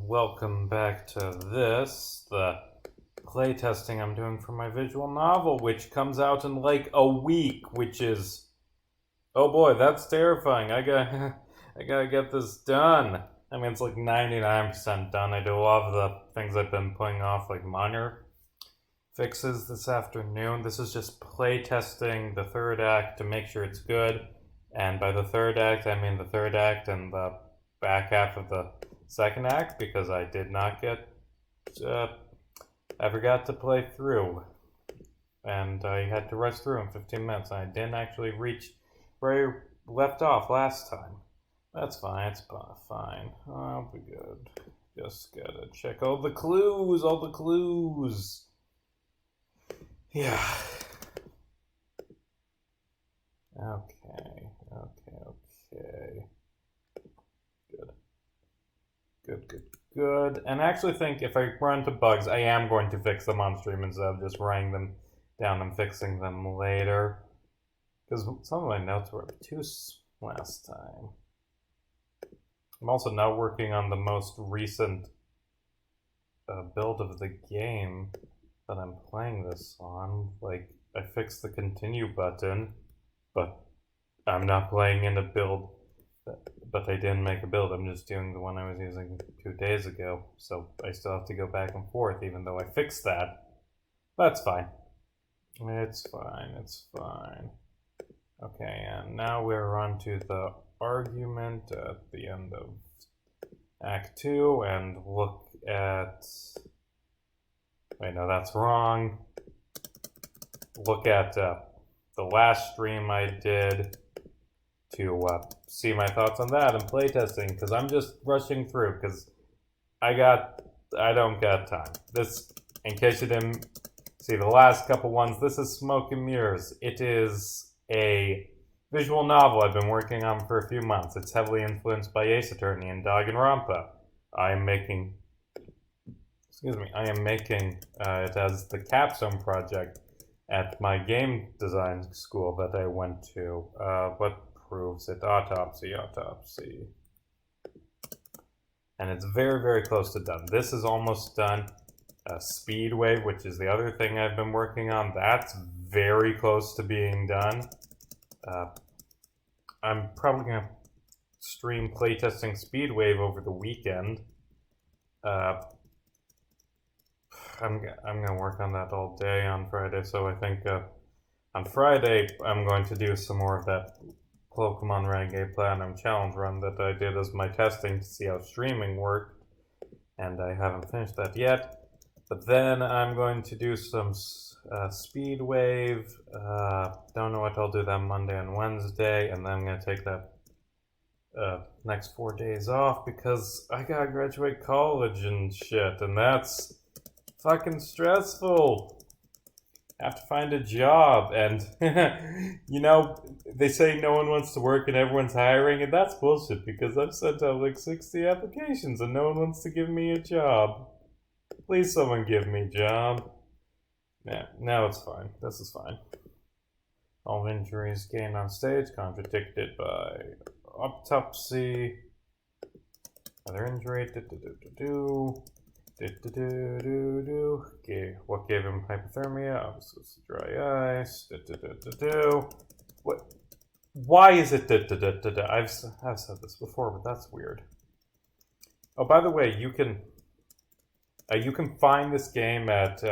welcome back to the playtesting I'm doing for my visual novel, which comes out in like a week, which is, oh boy, that's terrifying. I gotta get this done. I mean, it's like 99% done. I do a lot of the things I've been putting off, like minor fixes this afternoon. This is just playtesting the third act to make sure it's good. And by the third act, I mean the third act and the back half of the second act, because I did not get, I forgot to play through. And I had to rush through in 15 minutes. And I didn't actually reach where I left off last time. That's fine, it's fine. I'll be good. Just gotta check all the clues, Yeah. Okay. Good. And I actually think if I run into bugs, I am going to fix them on stream instead of just writing them down and fixing them later. Because some of my notes were obtuse last time. I'm also now working on the most recent build of the game that I'm playing this on. Like, I fixed the continue button, but I'm not playing in a build, but I didn't make a build. I'm just doing the one I was using 2 days ago, so I still have to go back and forth, even though I fixed that. That's fine. It's fine. Okay, and now we're on to the argument at the end of Act 2, and look at... Wait, no, that's wrong. Look at the last stream I did to see my thoughts on that and playtesting, because I'm just rushing through, because I don't got time. This, in case you didn't see the last couple ones, this is Smoke and Mirrors. It is a visual novel I've been working on for a few months. It's heavily influenced by Ace Attorney and Danganronpa. I am making it as the capstone project at my game design school that I went to. What proves it? Autopsy. And it's very, very close to done. This is almost done. Speedwave, which is the other thing I've been working on, that's very close to being done. I'm probably going to stream playtesting Speedwave over the weekend. I'm going to work on that all day on Friday, so I think on Friday I'm going to do some more of that Pokemon Renegade Platinum Challenge run that I did as my testing to see how streaming worked, and I haven't finished that yet. But then I'm going to do some Speedwave. Don't know what I'll do that Monday and Wednesday, and then I'm going to take that next 4 days off because I gotta graduate college and shit, and that's fucking stressful. I have to find a job, and you know, they say no one wants to work and everyone's hiring, and that's bullshit because I've sent out like 60 applications and no one wants to give me a job. Please someone give me a job. Yeah, now it's fine. This is fine. All injuries gained on stage contradicted by autopsy. Other injury. Okay, what gave him hypothermia? Obviously, it's dry ice. What? Why is it? I've said this before, but that's weird. Oh, by the way, you can find this game at.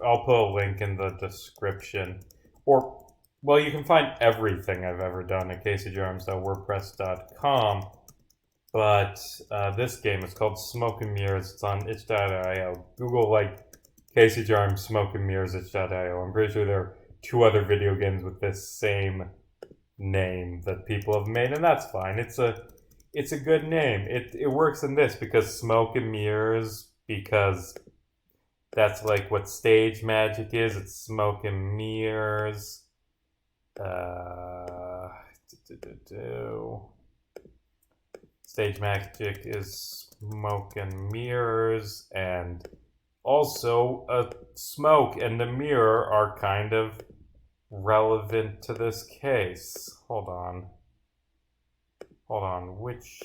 I'll put a link in the description, or well, you can find everything I've ever done at caseyjarms.wordpress.com. But this game is called Smoke and Mirrors. It's on itch.io. Google like Casey Jarms Smoke and Mirrors itch.io. I'm pretty sure there are 2 other video games with this same name that people have made, and that's fine. It's a good name. It works in this because Smoke and Mirrors, because that's like what stage magic is. It's smoke and mirrors. Stage magic is smoke and mirrors, and also smoke and the mirror are kind of relevant to this case. Hold on. Which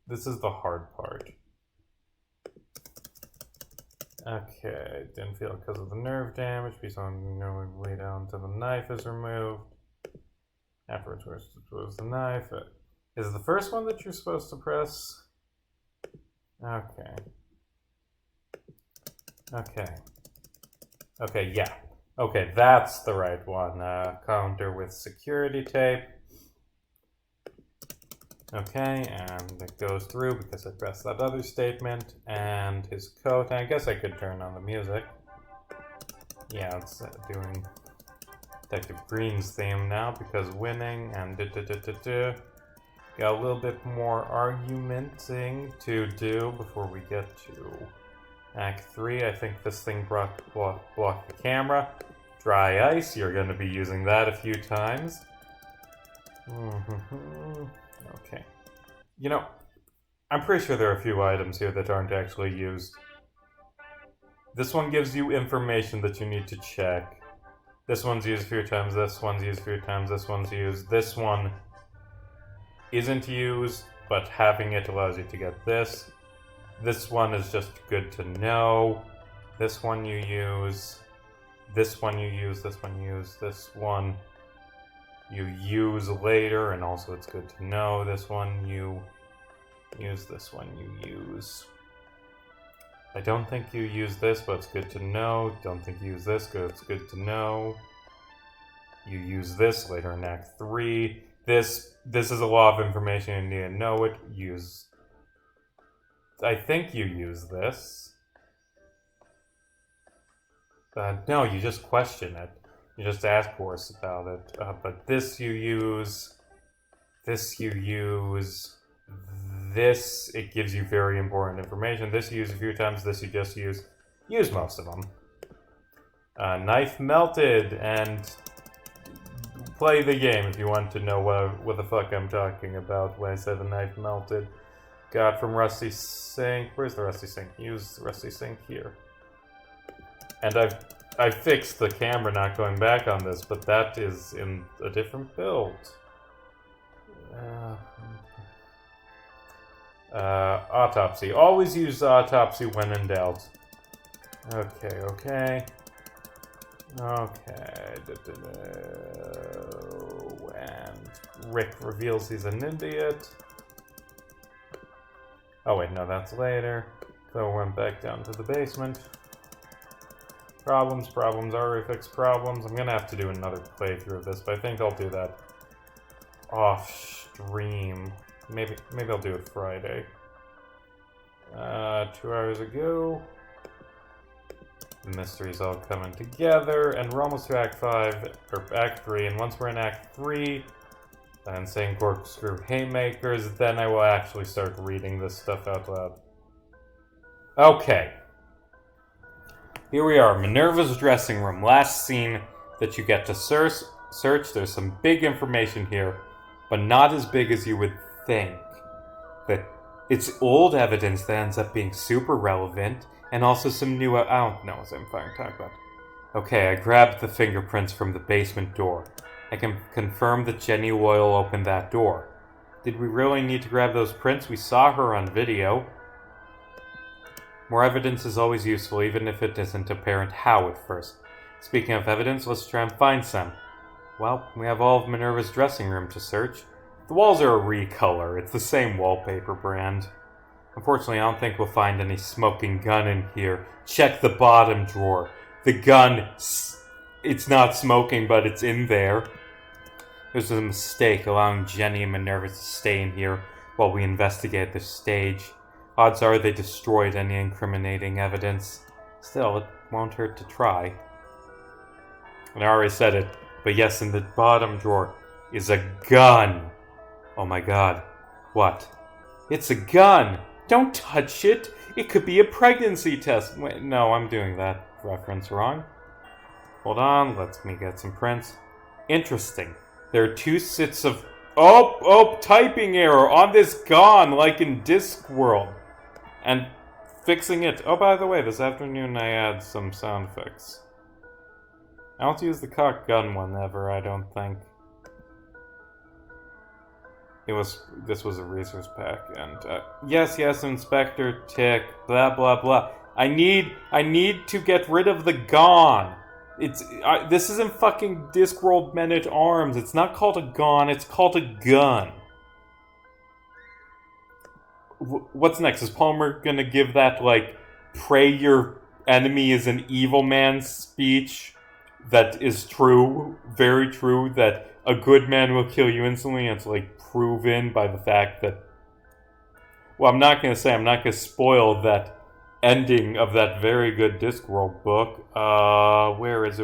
This is the hard part. Okay, didn't feel it because of the nerve damage. Be something way down until the knife is removed. Afterwards, was the knife. Is it the first one that you're supposed to press? Okay. Okay. Okay, yeah. Okay, that's the right one. Counter with security tape. Okay, and it goes through because I pressed that other statement. And his coat. And I guess I could turn on the music. Yeah, it's doing Detective Green's theme now because winning and Got a little bit more argumenting to do before we get to Act 3. I think this thing blocked the camera. Dry ice, you're going to be using that a few times. Okay. You know, I'm pretty sure there are a few items here that aren't actually used. This one gives you information that you need to check. This one's used a few times, this one's used a few times, this one's used. This one isn't used, but having it allows you to get this. This one is just good to know. This one you use. This one you use, this one you use, this one you use later, and also it's good to know. This one you use, this one you use. I don't think you use this, but it's good to know. Don't think you use this, but it's good to know. You use this later in Act 3. This is a lot of information you need to know it. Use. I think you use this. No, you just question it. You just ask Boris about it. But this you use. This you use. This, it gives you very important information. This you use a few times. This you just use. Use most of them. Knife melted, and play the game if you want to know what the fuck I'm talking about when I said the knife melted. Got from Rusty Sink. Where's the Rusty Sink? Use the Rusty Sink here. And I've fixed the camera not going back on this, but that is in a different build. Autopsy. Always use autopsy when in doubt. Okay. And Rick reveals he's an idiot. Oh wait, no, that's later. So went back down to the basement. Problems, already fixed problems. I'm gonna have to do another playthrough of this, but I think I'll do that off stream. Maybe I'll do it Friday. 2 hours ago. The mystery's all coming together, and we're almost to Act 5, or Act 3, and once we're in Act 3, and saying corkscrew haymakers, then I will actually start reading this stuff out loud. Okay. Here we are, Minerva's dressing room. Last scene that you get to search. There's some big information here, but not as big as you would think. But it's old evidence that ends up being super relevant, and also some new... I don't know what I'm fucking talking about. Okay, I grabbed the fingerprints from the basement door. I can confirm that Jenny Loyal opened that door. Did we really need to grab those prints? We saw her on video. More evidence is always useful, even if it isn't apparent how at first. Speaking of evidence, let's try and find some. Well, we have all of Minerva's dressing room to search. The walls are a recolor. It's the same wallpaper brand. Unfortunately, I don't think we'll find any smoking gun in here. Check the bottom drawer. The gun, it's not smoking, but it's in there. It was a mistake allowing Jenny and Minerva to stay in here while we investigate the stage. Odds are they destroyed any incriminating evidence. Still, it won't hurt to try. And I already said it, but yes, in the bottom drawer is a gun. Oh my god. What? It's a gun! Don't touch it! It could be a pregnancy test! Wait, no, I'm doing that reference wrong. Hold on, let me get some prints. Interesting. There are 2 sets of... Oh, typing error on this gun, like in Discworld. And fixing it. Oh, by the way, this afternoon I add some sound effects. I don't use the cock gun one ever, I don't think. This was a resource pack, and yes, Inspector Tick, blah blah blah. I need to get rid of the Gone. This isn't fucking Discworld Men at Arms. It's not called a Gone. It's called a gun. What's next? Is Palmer gonna give that like pray your enemy is an evil man speech that is true, very true, that a good man will kill you instantly, and it's like proven by the fact that, well, I'm not going to spoil that ending of that very good Discworld book. Where is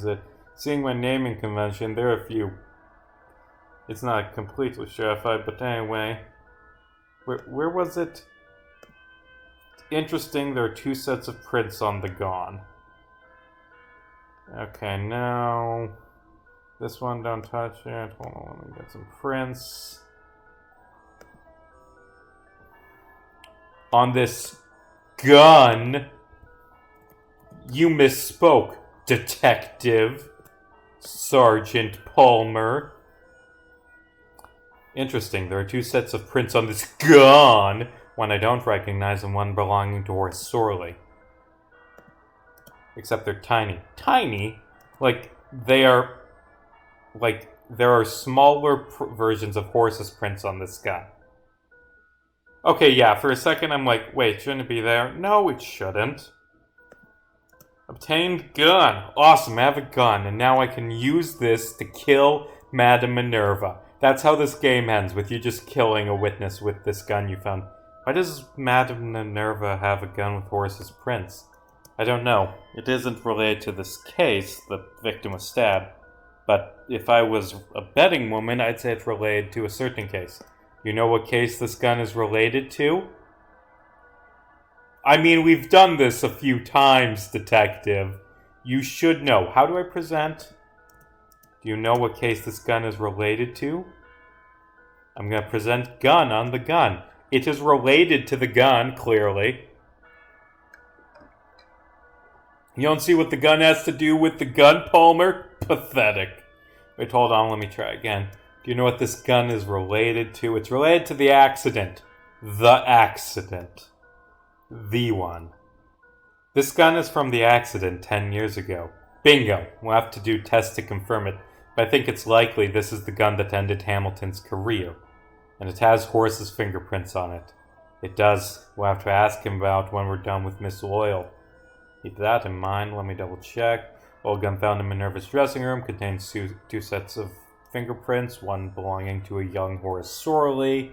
it? Seeing my naming convention, there are a few. It's not completely verified, but anyway. Where was it? Interesting, there are 2 sets of prints on the Gone. Okay, now this one, don't touch it. Hold on, let me get some prints. On this gun, you misspoke, Detective Sergeant Palmer. Interesting, there are 2 sets of prints on this gun. One I don't recognize and one belonging to Horace Sorley. Except they're tiny. Tiny? Like, there are smaller versions of Horace's prints on this gun. Okay, yeah, for a second I'm like, wait, shouldn't it be there? No, it shouldn't. Obtained gun. Awesome, I have a gun, and now I can use this to kill Madame Minerva. That's how this game ends, with you just killing a witness with this gun you found. Why does Madame Minerva have a gun with Horace's prints? I don't know. It isn't related to this case. The victim was stabbed. But if I was a betting woman, I'd say it's related to a certain case. You know what case this gun is related to? I mean, we've done this a few times, Detective. You should know. How do I present? Do you know what case this gun is related to? I'm going to present gun on the gun. It is related to the gun, clearly. You don't see what the gun has to do with the gun, Palmer? Pathetic. Wait, hold on, let me try again. Do you know what this gun is related to? It's related to the accident. The accident. The one. This gun is from the accident 10 years ago. Bingo. We'll have to do tests to confirm it. But I think it's likely this is the gun that ended Hamilton's career. And it has Horace's fingerprints on it. It does. We'll have to ask him about when we're done with Miss Loyal. Keep that in mind. Let me double check. Old gun found in Minerva's dressing room contains 2 sets of fingerprints, one belonging to a young Horace Sorley.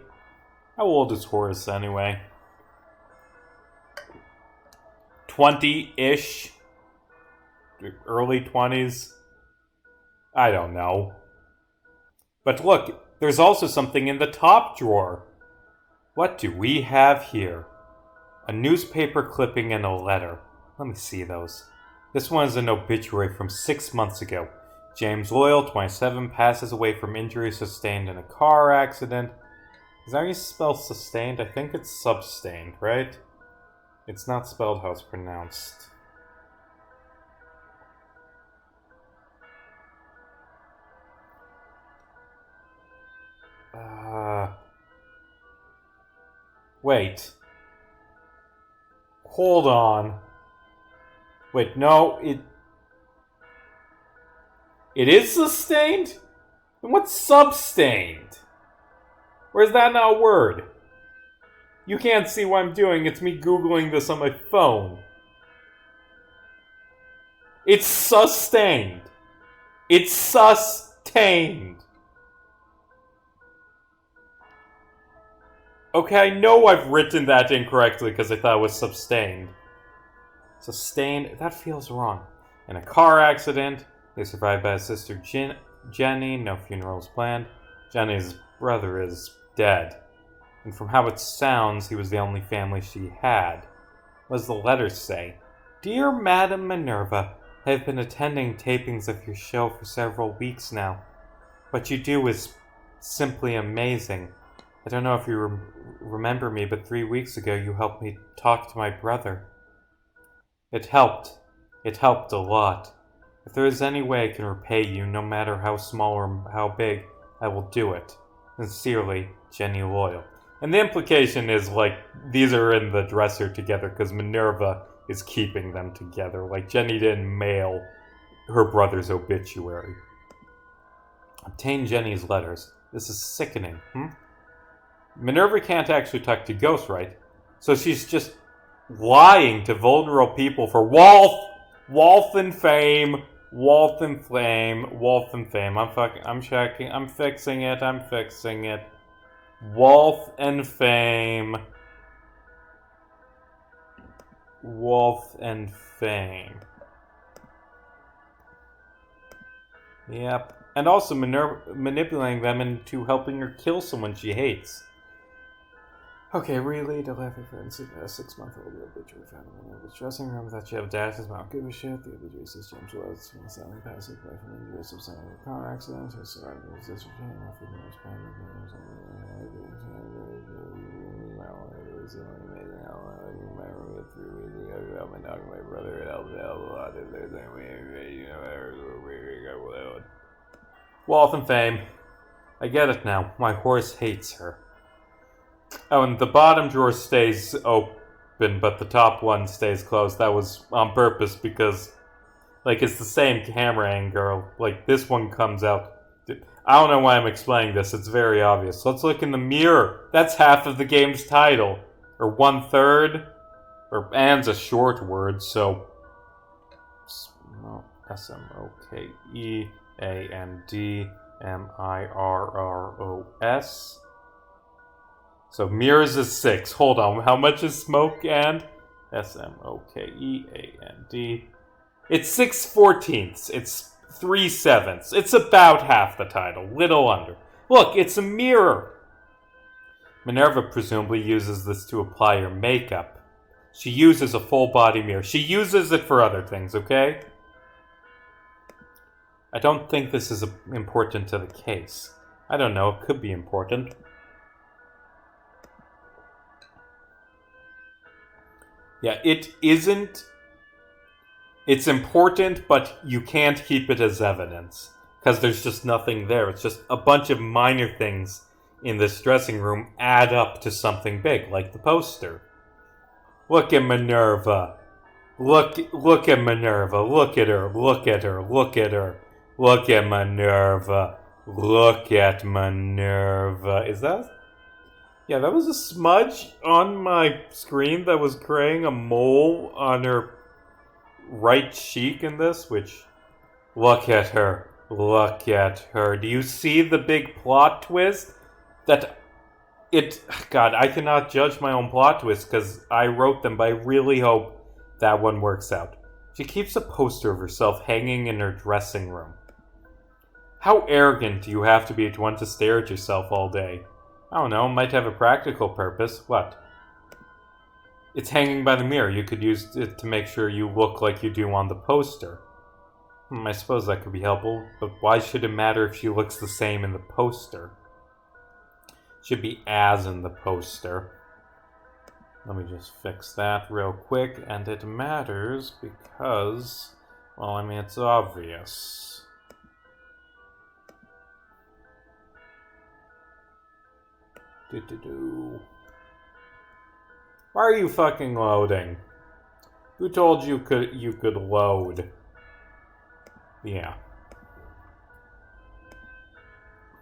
How old is Horace anyway? 20-ish? Early 20s? I don't know. But look, there's also something in the top drawer. What do we have here? A newspaper clipping and a letter. Let me see those. This one is an obituary from 6 months ago. James Loyal, 27, passes away from injuries sustained in a car accident. Is that how you spell sustained? I think it's substained, right? It's not spelled how it's pronounced. Wait. Hold on. Wait, no, it is sustained? Then what's substained? Or is that not a word? You can't see what I'm doing, it's me Googling this on my phone. It's sustained. It's sustained. Okay, I know I've written that incorrectly because I thought it was sustained. Sustained, that feels wrong. In a car accident, they survived by his sister Jenny, no funeral is planned. Jenny's brother is dead. And from how it sounds, he was the only family she had. What does the letter say? Dear Madame Minerva, I have been attending tapings of your show for several weeks now. What you do is simply amazing. I don't know if you remember me, but 3 weeks ago you helped me talk to my brother. It helped. It helped a lot. If there is any way I can repay you, no matter how small or how big, I will do it. Sincerely, Jenny Loyal. And the implication is, like, these are in the dresser together because Minerva is keeping them together. Like, Jenny didn't mail her brother's obituary. Obtain Jenny's letters. This is sickening, Minerva can't actually talk to ghosts, right? So she's just lying to vulnerable people for Walthan fame. Walthan fame. Walthan fame. I'm checking. I'm fixing it. Walth and fame. Walth and fame. Yep. And also manipulating them into helping her kill someone she hates. Okay, really, the laughing friend, a 6-month-old obituary found in Minerva's dressing room that she have dashes, but I don't give a shit. The obituary says James was from a selling passage away from injuries of some car accident. His survivor was disrespected enough for the most part of Wealth and fame. I get it now. My horse hates her. Oh, and the bottom drawer stays open, but the top one stays closed. That was on purpose because, like, it's the same camera angle. Like, this one comes out. I don't know why I'm explaining this. It's very obvious. Let's look in the mirror. That's half of the game's title. Or 1/3. Or and's a short word, so... SMOKEANDMIRROS. So mirrors is 6. Hold on. How much is smoke and? SMOKEAND. It's 6/14. It's 3/7. It's about half the title. Little under. Look, it's a mirror. Minerva presumably uses this to apply her makeup. She uses a full body mirror. She uses it for other things, okay? I don't think this is important to the case. I don't know. It could be important. Yeah, it isn't. It's important, but you can't keep it as evidence. Because there's just nothing there. It's just a bunch of minor things in this dressing room add up to something big, like the poster. Look at Minerva. Look at Minerva. Look at her. Look at her. Look at her. Look at Minerva. Look at Minerva. Is that... Yeah, that was a smudge on my screen that was creating a mole on her right cheek in this, which... Look at her. Look at her. Do you see the big plot twist? That it... God, I cannot judge my own plot twists because I wrote them, but I really hope that one works out. She keeps a poster of herself hanging in her dressing room. How arrogant do you have to be to want to stare at yourself all day? I don't know, might have a practical purpose. What? It's hanging by the mirror. You could use it to make sure you look like you do on the poster. I suppose that could be helpful, but why should it matter if she looks the same in the poster? Should be as in the poster. Let me just fix that real quick, and it matters because, well, I mean, it's obvious. Why are you fucking loading? Who told you could load? Yeah.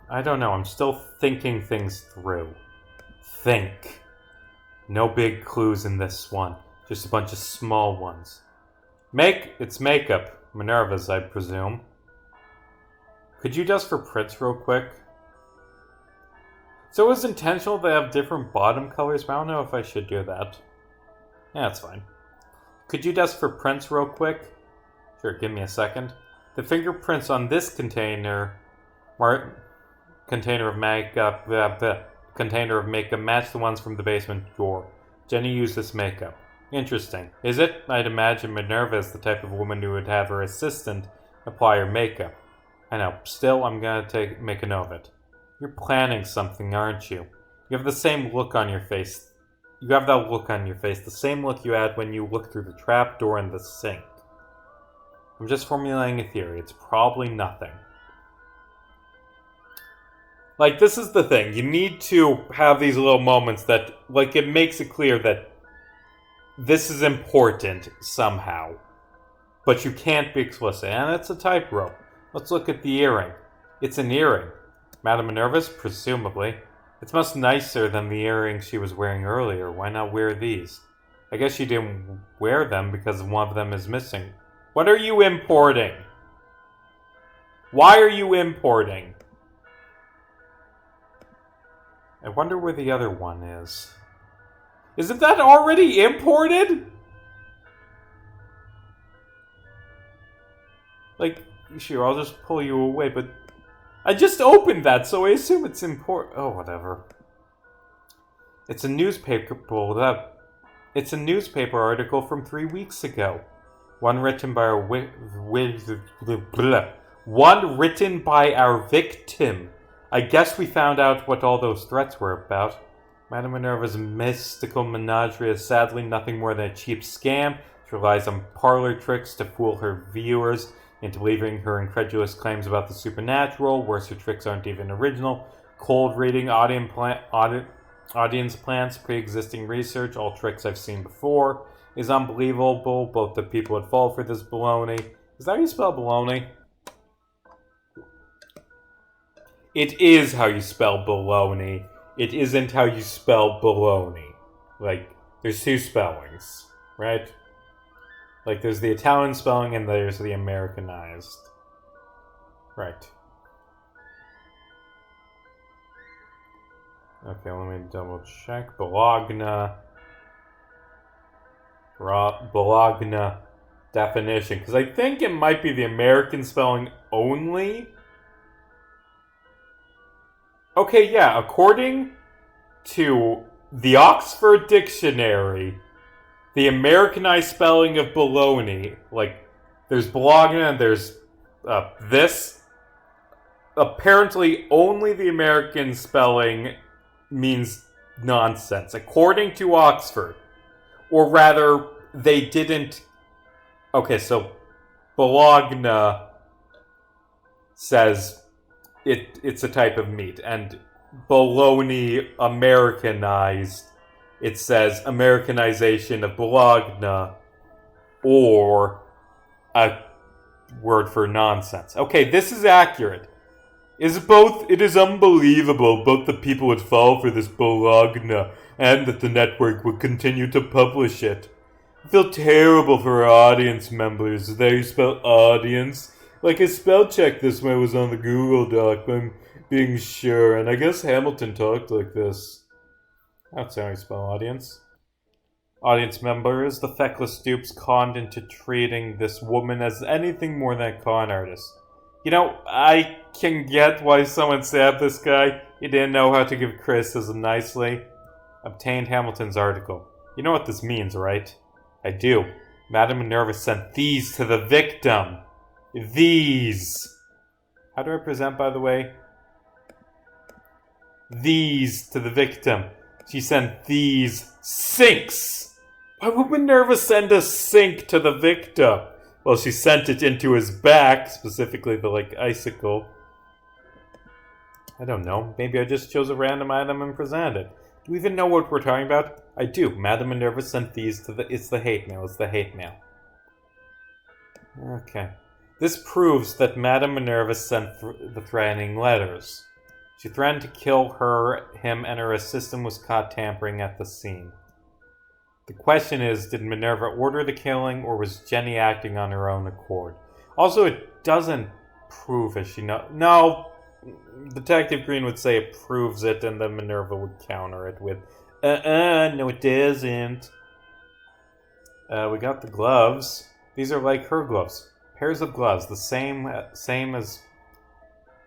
I don't know, I'm still thinking things through. Think. No big clues in this one. Just a bunch of small ones. It's makeup. Minerva's, I presume. Could you dust for prints real quick? So it was intentional to have different bottom colors, but I don't know if I should do that. Yeah, that's fine. Could you dust for prints real quick? Sure, give me a second. The fingerprints on this container of makeup match the ones from the basement drawer. Jenny used this makeup. Interesting. Is it? I'd imagine Minerva is the type of woman who would have her assistant apply her makeup. I know. Still, I'm gonna make a note of it. You're planning something, aren't you? You have the same look on your face. You have that look on your face, the same look you had when you looked through the trapdoor in the sink. I'm just formulating a theory. It's probably nothing. Like, this is the thing. You need to have these little moments that, like, it makes it clear that this is important somehow. But you can't be explicit. And it's a tightrope. Let's look at the earring. It's an earring. Madame Minerva's? Presumably. It's much nicer than the earrings she was wearing earlier. Why not wear these? I guess she didn't wear them because one of them is missing. What are you importing? Why are you importing? I wonder where the other one is. Isn't that already imported? Like, sure, I'll just pull you away, but I just opened that, so I assume it's important. Oh, whatever. It's a newspaper It's a newspaper article from 3 weeks ago. One written by our victim. I guess we found out what all those threats were about. Madame Minerva's mystical menagerie is sadly nothing more than a cheap scam. She relies on parlor tricks to fool her viewers into believing her incredulous claims about the supernatural. Worse, her tricks aren't even original. Cold reading, audience plans, pre-existing research, all tricks I've seen before. Is unbelievable. Both the people would fall for this baloney. Is that how you spell baloney? It is how you spell baloney. It isn't how you spell baloney. Like, there's two spellings, right? Like, there's the Italian spelling and there's the Americanized. Right. Okay, let me double check. Bologna definition. Because I think it might be the American spelling only. Okay, yeah, according to the Oxford Dictionary, the Americanized spelling of baloney, like, there's Bologna and there's this. Apparently, only the American spelling means nonsense, according to Oxford. Or rather, they didn't... Okay, so Bologna says it's a type of meat, and bologna Americanized, it says Americanization of Bologna, or a word for nonsense. Okay, this is accurate. It is unbelievable both the people would fall for this Bologna and that the network would continue to publish it. I feel terrible for our audience members. Is that how you spell audience? Like, I spell checked this when I was on the Google Doc, but I'm being sure, and I guess Hamilton talked like this. That's how you spell audience. Audience members, the feckless dupes conned into treating this woman as anything more than a con artist. You know, I can get why someone stabbed this guy. He didn't know how to give criticism nicely. Obtained Hamilton's article. You know what this means, right? I do. Madame Minerva sent these to the victim. These. How do I present, by the way? These to the victim. She sent these sinks. Why would Minerva send a sink to the victim? Well, she sent it into his back, specifically the, like, icicle. I don't know. Maybe I just chose a random item and presented it. Do you even know what we're talking about? I do. Madame Minerva sent these to the... It's the hate mail. It's the hate mail. Okay. This proves that Madame Minerva sent the threatening letters. She threatened to kill him, and her assistant was caught tampering at the scene. The question is, did Minerva order the killing, or was Jenny acting on her own accord? Also, it doesn't prove it. No, Detective Green would say it proves it, and then Minerva would counter it with, no it doesn't. We got the gloves. These are like her gloves. Pairs of gloves, the same as...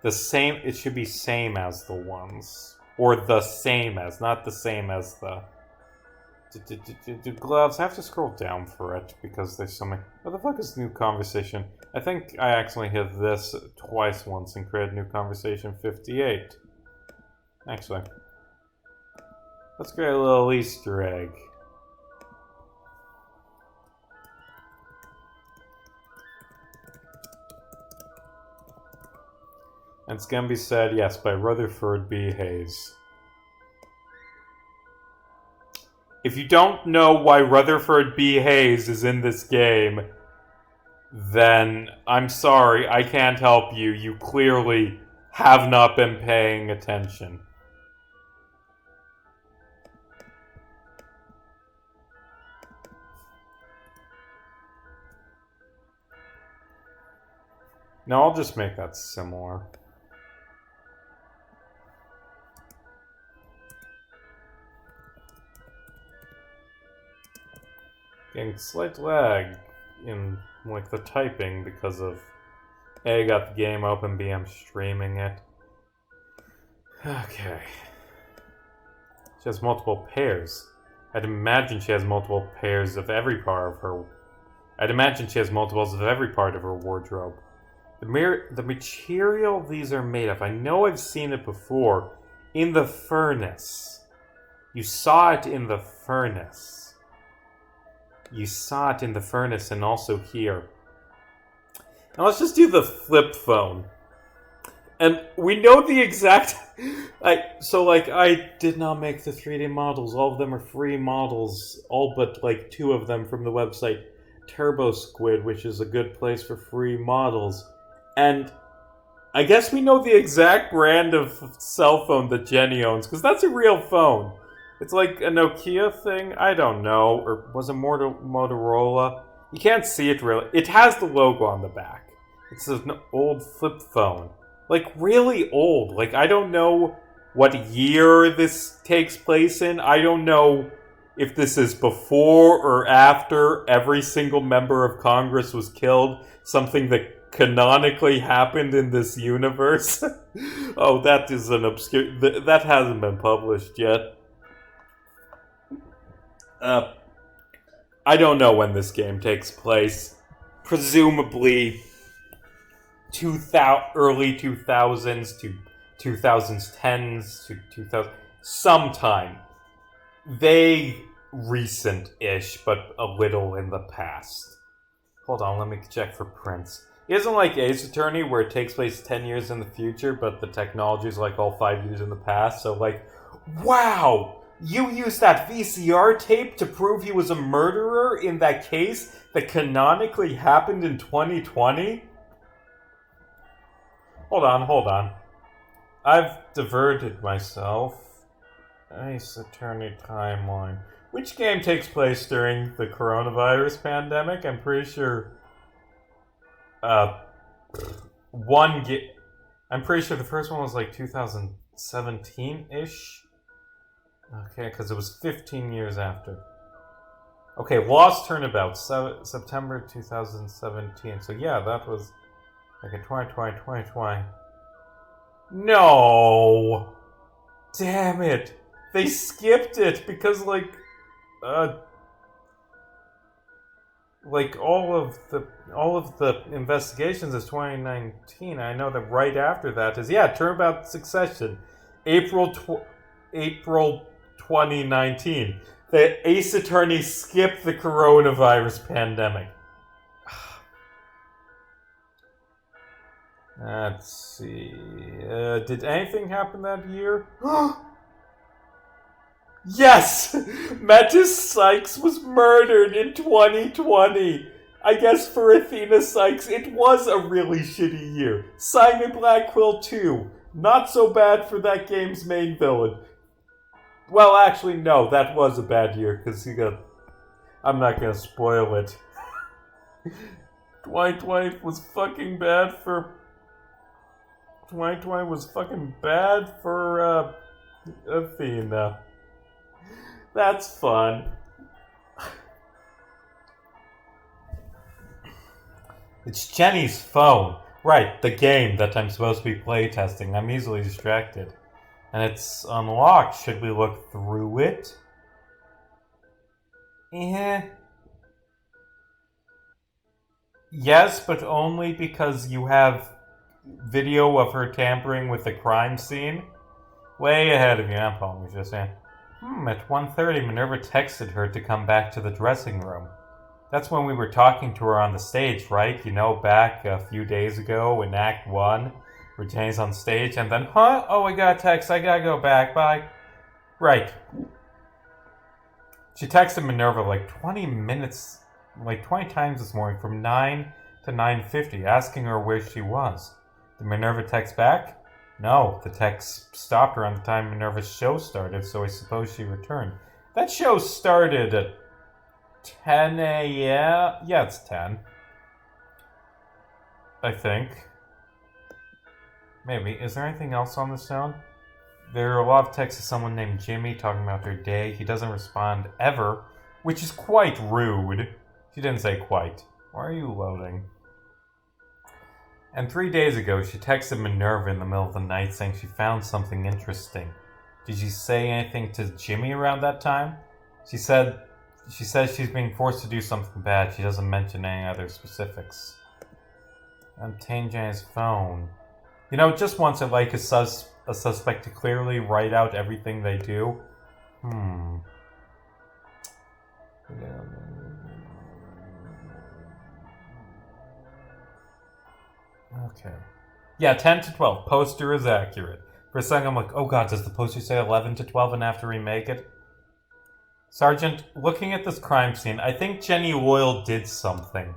it should be same as the ones. Or the same as, not the same as the... gloves. I have to scroll down for it, because there's so many... What the fuck is new conversation? I think I accidentally hit this twice once and created new conversation 58. Actually. Let's create a little Easter egg. And it's gonna be said, yes, by Rutherford B. Hayes. If you don't know why Rutherford B. Hayes is in this game, then I'm sorry, I can't help you. You clearly have not been paying attention. No, I'll just make that similar. Getting slight lag in like the typing because of A, I got the game open, B, I'm streaming it. Okay. She has multiple pairs. I'd imagine she has multiple pairs of every part of her. I'd imagine she has multiples of every part of her wardrobe. The material these are made of, I know I've seen it before in the furnace. You saw it in the furnace. You saw it in the furnace and also here. Now let's just do the flip phone. And we know the exact... I did not make the 3D models. All of them are free models. All but, 2 of them from the website Turbo Squid, which is a good place for free models. And I guess we know the exact brand of cell phone that Jenny owns, because that's a real phone. It's like a Nokia thing? I don't know. Or was it Motorola? You can't see it really. It has the logo on the back. It's an old flip phone. Really old. I don't know what year this takes place in. I don't know if this is before or after every single member of Congress was killed. Something that canonically happened in this universe. Oh, that is an obscure... That hasn't been published yet. I don't know when this game takes place. Presumably early 2000s to 2010s to 2000... Sometime. Vague, recent-ish, but a little in the past. Hold on, let me check for prints. It isn't like Ace Attorney, where it takes place 10 years in the future, but the technology is all 5 years in the past, so wow! You used that VCR tape to prove he was a murderer in that case that canonically happened in 2020? Hold on. I've diverted myself. Ace Attorney timeline. Which game takes place during the coronavirus pandemic? I'm pretty sure... I'm pretty sure the first one was 2017-ish? Okay, because it was 15 years after. Okay, Lost Turnabout, September 2017. So yeah, that was 2020. No! Damn it! They skipped it because all of the investigations is 2019. I know that right after that is Turnabout Succession, April 2019. The Ace Attorney skipped the coronavirus pandemic. Let's see. Did anything happen that year? Yes! Metis Sykes was murdered in 2020. I guess for Athena Sykes, it was a really shitty year. Simon Blackquill 2. Not so bad for that game's main villain. Well, actually, no, that was a bad year, because he got... I'm not gonna spoil it. 2020 was fucking bad for... 2020 was fucking bad for, Athena. That's fun. It's Jenny's phone. Right, the game that I'm supposed to be playtesting. I'm easily distracted. And it's unlocked. Should we look through it? Yes, but only because you have video of her tampering with the crime scene. Way ahead of you, I'm probably just saying. At 1:30, Minerva texted her to come back to the dressing room. That's when we were talking to her on the stage, right? You know, back a few days ago in Act 1, where Jenny's on stage, and then, huh? Oh, I got a text. I gotta go back. Bye. Right. She texted Minerva like 20 minutes, like 20 times this morning from 9 to 9:50, asking her where she was. Did Minerva text back? No, the text stopped around the time Minerva's show started, so I suppose she returned. That show started at 10 a.m. Yeah, it's 10. I think. Maybe. Is there anything else on this zone? There are a lot of texts of someone named Jimmy talking about their day. He doesn't respond ever, which is quite rude. She didn't say quite. Why are you loading? And 3 days ago, she texted Minerva in the middle of the night saying she found something interesting. Did she say anything to Jimmy around that time? She says she's being forced to do something bad. She doesn't mention any other specifics. Obtain Jenny's phone. You know, just once I'd like a suspect to clearly write out everything they do. Okay. Yeah, 10 to 12. Poster is accurate. For a second, I'm like, oh god, does the poster say 11 to 12 and have to remake it? Sergeant, looking at this crime scene, I think Jenny Loyal did something.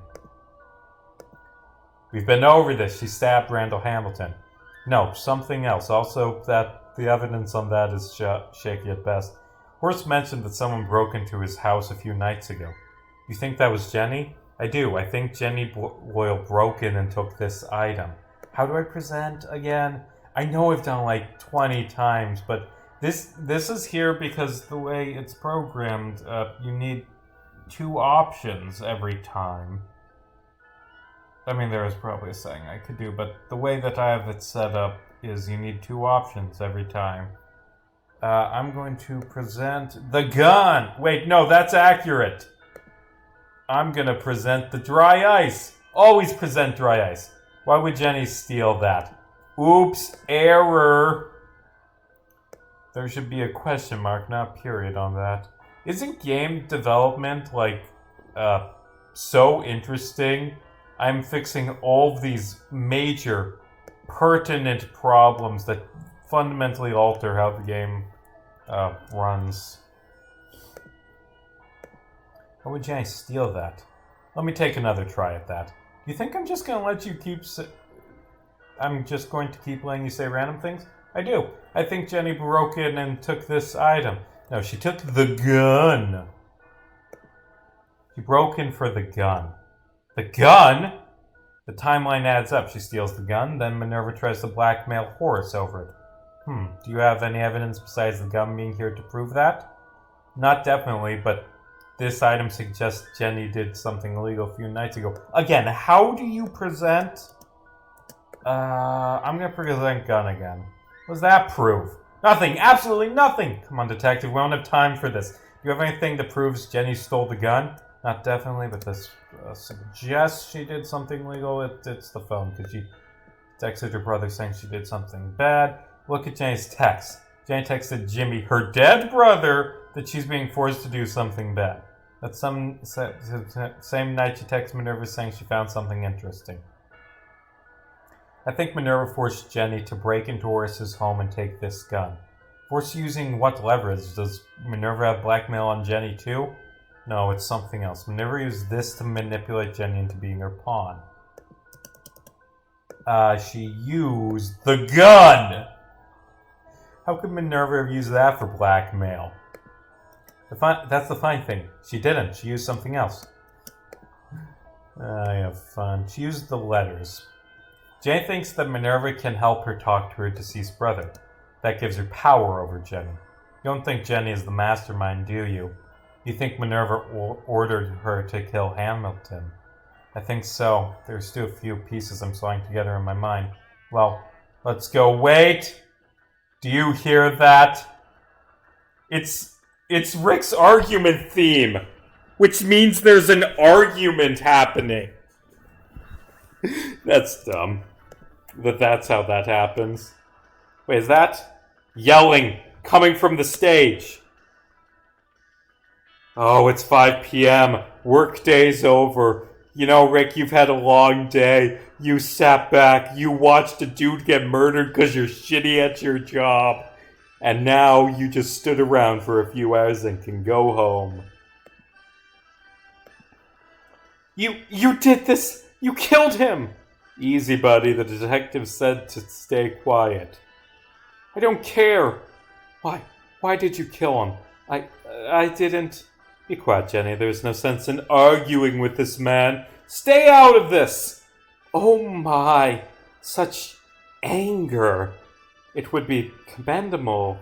We've been over this. She stabbed Randall Hamilton. No, something else. Also, that the evidence on that is shaky at best. Horst mentioned that someone broke into his house a few nights ago. You think that was Jenny? I do. I think Jenny Loyal broke in and took this item. How do I present again? I know I've done like 20 times, but this is here because the way it's programmed, you need 2 options every time. I mean, there is probably a setting I could do, but the way that I have it set up is you need 2 options every time. I'm going to present the gun. Wait, no, that's accurate. I'm going to present the dry ice. Always present dry ice. Why would Jenny steal that? Oops, error. There should be a question mark, not a period on that. Isn't game development, like, so interesting? I'm fixing all of these major, pertinent problems that fundamentally alter how the game runs. Why would Jenny steal that? Let me take another try at that. You think I'm just going to let you keep... I'm just going to keep letting you say random things? I do. I think Jenny broke in and took this item. No, she took the gun. She broke in for the gun. The gun? The timeline adds up. She steals the gun, then Minerva tries to blackmail Horace over it. Do you have any evidence besides the gun being here to prove that? Not definitely, but this item suggests Jenny did something illegal a few nights ago. Again, how do you present... I'm gonna present gun again. What does that prove? Nothing! Absolutely nothing! Come on, detective, we don't have time for this. Do you have anything that proves Jenny stole the gun? Not definitely, but this suggests she did something illegal. It's the phone, because she texted her brother saying she did something bad. Look at Jenny's text. Jenny texted Jimmy, her dead brother, that she's being forced to do something bad. That same night she texted Minerva saying she found something interesting. I think Minerva forced Jenny to break into Horace's home and take this gun. Forced using what leverage? Does Minerva have blackmail on Jenny too? No, it's something else. Minerva used this to manipulate Jenny into being her pawn. She used the gun! How could Minerva have used that for blackmail? That's the fine thing. She didn't. She used something else. I have fun. She used the letters. Jenny thinks that Minerva can help her talk to her deceased brother. That gives her power over Jenny. You don't think Jenny is the mastermind, do you? You think Minerva ordered her to kill Hamilton? I think so. There's still a few pieces I'm sewing together in my mind. Well, let's go. Wait! Do you hear that? It's Rick's argument theme, which means there's an argument happening. That's dumb. That's how that happens. Wait, is that yelling coming from the stage? Oh, it's 5 p.m. Workday's over. You know, Rick, you've had a long day. You sat back, you watched a dude get murdered because you're shitty at your job. And now you just stood around for a few hours and can go home. You did this! You killed him! Easy, buddy, the detective said to stay quiet. I don't care. Why did you kill him? I didn't. Be quiet, Jenny. There's no sense in arguing with this man. Stay out of this! Oh my, such anger. It would be commendable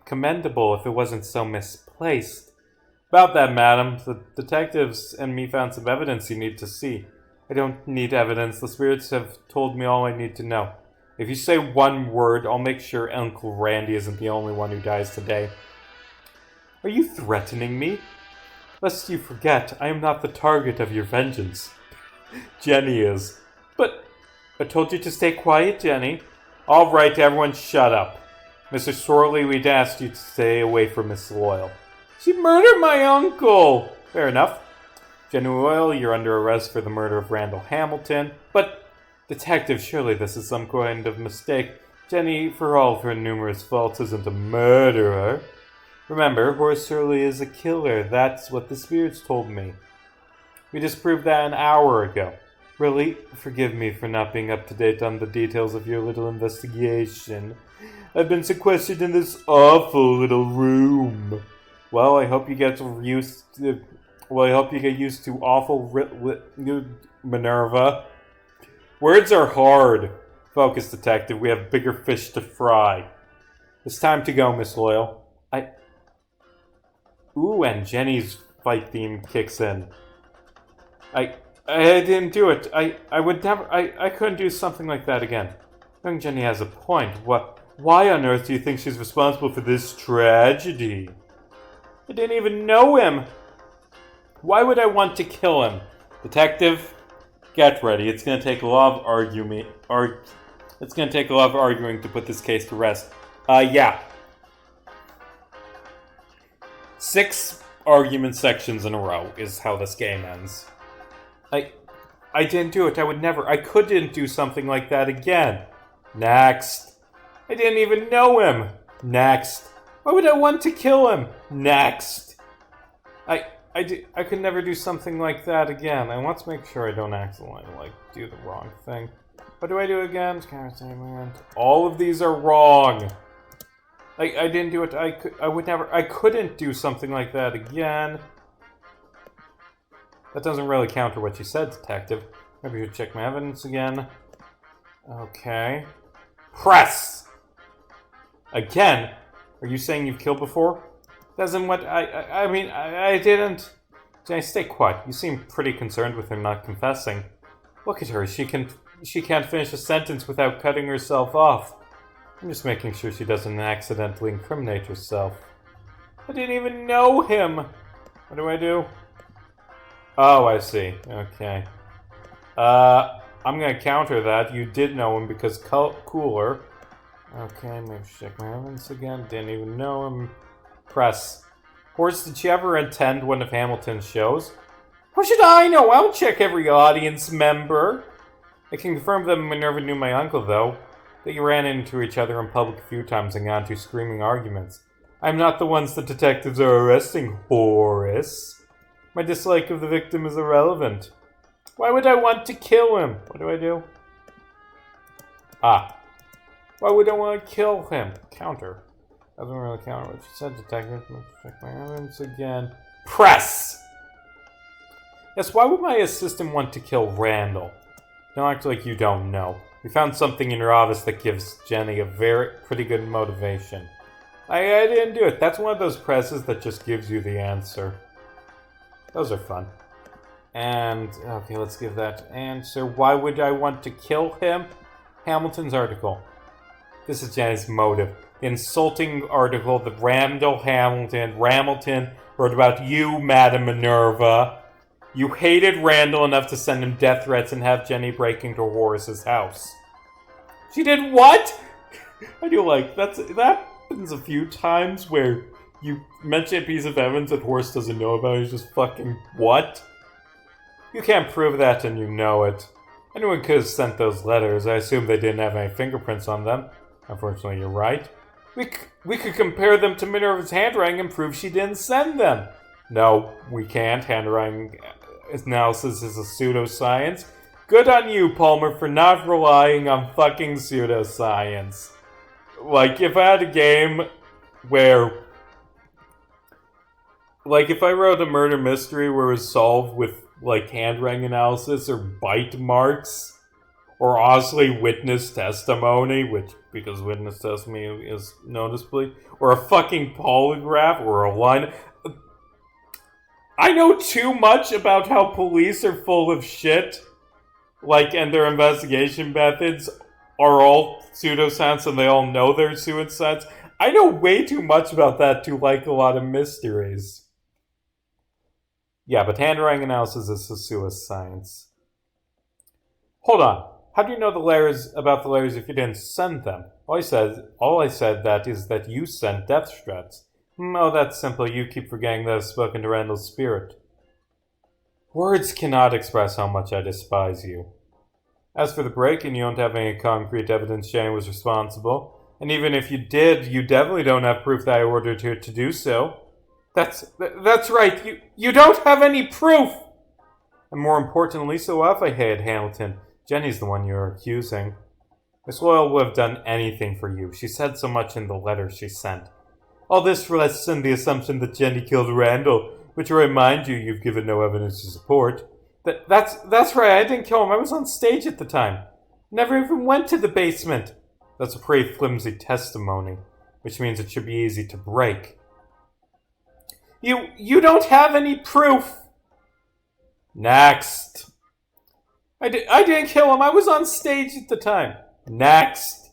if it wasn't so misplaced. About that, madam, the detectives and me found some evidence you need to see. I don't need evidence. The spirits have told me all I need to know. If you say one word, I'll make sure Uncle Randy isn't the only one who dies today. Are you threatening me? Lest you forget, I am not the target of your vengeance. Jenny is. But I told you to stay quiet, Jenny. All right, everyone shut up. Mr. Sorley, we'd asked you to stay away from Miss Loyal. She murdered my uncle! Fair enough. Jenny Loyal, you're under arrest for the murder of Randall Hamilton. But, detective, surely this is some kind of mistake. Jenny, for all of her numerous faults, isn't a murderer. Remember, Horace Shirley is a killer. That's what the spirits told me. We disproved that an hour ago. Really, forgive me for not being up to date on the details of your little investigation. I've been sequestered in this awful little room. Well, I hope you get used to awful Minerva. Words are hard. Focus, detective. We have bigger fish to fry. It's time to go, Miss Loyal. Ooh, and Jenny's fight theme kicks in. I didn't do it. I would never. I couldn't do something like that again. I think Jenny has a point. Why on earth do you think she's responsible for this tragedy? I didn't even know him. Why would I want to kill him? Detective, get ready. It's going to take a lot of arguing. It's going to take a lot of arguing to put this case to rest. Yeah. 6 argument sections in a row is how this game ends. I didn't do it. I would never. I couldn't do something like that again. Next. I didn't even know him. Next. Why would I want to kill him? Next. I could never do something like that again. I want to make sure I don't accidentally, do the wrong thing. What do I do again? All of these are wrong. I didn't do it. I couldn't do something like that again. That doesn't really counter what you said, detective. Maybe you should check my evidence again. Okay. Press! Again? Are you saying you've killed before? Doesn't what I didn't. Jenny, stay quiet. You seem pretty concerned with her not confessing. Look at her. She can't finish a sentence without cutting herself off. I'm just making sure she doesn't accidentally incriminate herself. I didn't even know him. What do I do? Oh, I see. Okay. I'm gonna counter that. You did know him because cooler. Okay, maybe check my evidence again. Didn't even know him. Press. Horace, did you ever attend one of Hamilton's shows? How should I know? I'll check every audience member. I can confirm that Minerva knew my uncle, though. That you ran into each other in public a few times and got into screaming arguments. I'm not the ones the detectives are arresting, Horace. My dislike of the victim is irrelevant. Why would I want to kill him? What do I do? Why would I want to kill him? Counter. Doesn't really counter what you said, detective. Let's check my evidence again. Press! Yes, why would my assistant want to kill Randall? Don't act like you don't know. We found something in your office that gives Jenny a pretty good motivation. I didn't do it. That's one of those presses that just gives you the answer. Those are fun. And, okay, let's give that answer. Why would I want to kill him? Hamilton's article. This is Jenny's motive. The insulting article that Randall Hamilton wrote about you, Madam Minerva. You hated Randall enough to send him death threats and have Jenny break into Horace's house. She did what? I do like, that happens a few times where you mention a piece of evidence that Horace doesn't know about. He's just fucking, what? You can't prove that and you know it. Anyone could have sent those letters. I assume they didn't have any fingerprints on them. Unfortunately, you're right. We could compare them to Minerva's handwriting and prove she didn't send them. No, we can't. Handwriting analysis is a pseudoscience. Good on you, Palmer, for not relying on fucking pseudoscience. Like, if I had a game where... Like, if I wrote a murder mystery where it was solved with, like, handwriting analysis or bite marks, or honestly witness testimony, which, because witness testimony is noticeably, or a fucking polygraph, or a line... I know too much about how police are full of shit, like, and their investigation methods are all pseudoscience and they all know they're pseudoscience. I know way too much about that to like a lot of mysteries. Yeah, but handwriting analysis is a pseudoscience. Hold on. How do you know about the letters if you didn't send them? All I said that is that you sent death threats. Oh, that's simple. You keep forgetting that I've spoken to Randall's spirit. Words cannot express how much I despise you. As for the break-in, you don't have any concrete evidence Jenny was responsible. And even if you did, you definitely don't have proof that I ordered her to do so. That's right. You don't have any proof! And more importantly, so if I hated Hamilton, Jenny's the one you're accusing. Miss Loyal would have done anything for you. She said so much in the letter she sent. All this rests on the assumption that Jenny killed Randall, which I remind you, you've given no evidence to support. That's right, I didn't kill him. I was on stage at the time. Never even went to the basement. That's a pretty flimsy testimony, which means it should be easy to break. You don't have any proof. Next. I didn't kill him. I was on stage at the time. Next.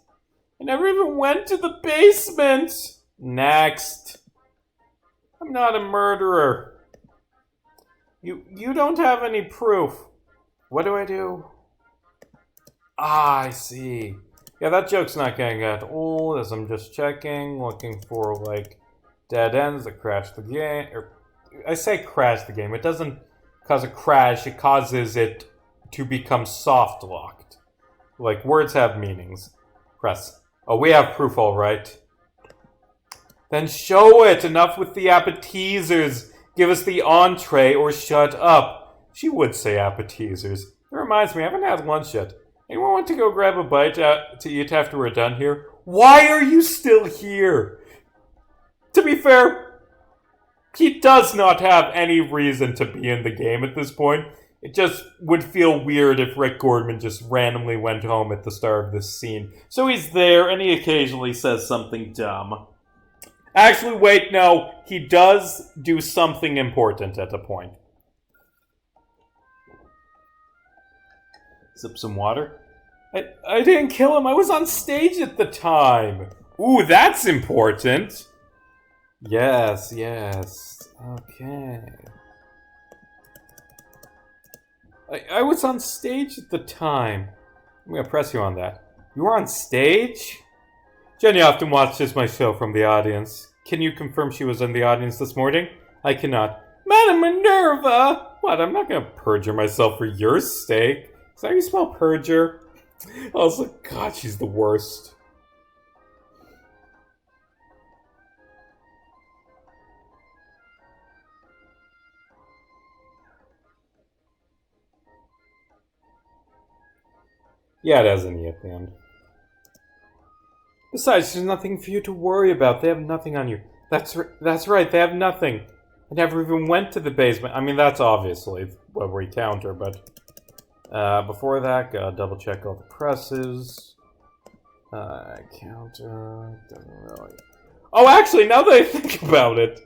I never even went to the basement. Next. I'm not a murderer. You don't have any proof. What do I do? Ah, I see. Yeah, that joke's not gonna get old as I'm just checking, looking for, like, dead ends that crash the game. I say crash the game. It doesn't cause a crash. It causes it to become soft-locked. Like, words have meanings. Press. Oh, we have proof, all right. Then show it! Enough with the appetizers! Give us the entree or shut up. She would say appetizers. It reminds me, I haven't had lunch yet. Anyone want to go grab a bite to eat after we're done here? Why are you still here? To be fair, he does not have any reason to be in the game at this point. It just would feel weird if Rick Gordman just randomly went home at the start of this scene. So he's there, and he occasionally says something dumb. Actually, wait, no. He does do something important at a point. Sip some water. I didn't kill him. I was on stage at the time. Ooh, that's important. Yes. Okay. I was on stage at the time. I'm gonna press you on that. You were on stage? Jenny often watches my show from the audience. Can you confirm she was in the audience this morning? I cannot. Madam Minerva! What, I'm not gonna perjure myself for your sake. Is that how you spell perjure? Also, God, she's the worst. Yeah, it has an E at the end. Besides, there's nothing for you to worry about. They have nothing on you. That's right, they have nothing. I never even went to the basement. I mean, that's obviously what we counter, but... before that, gotta double check all the presses. Counter... doesn't really... Oh, actually, now that I think about it...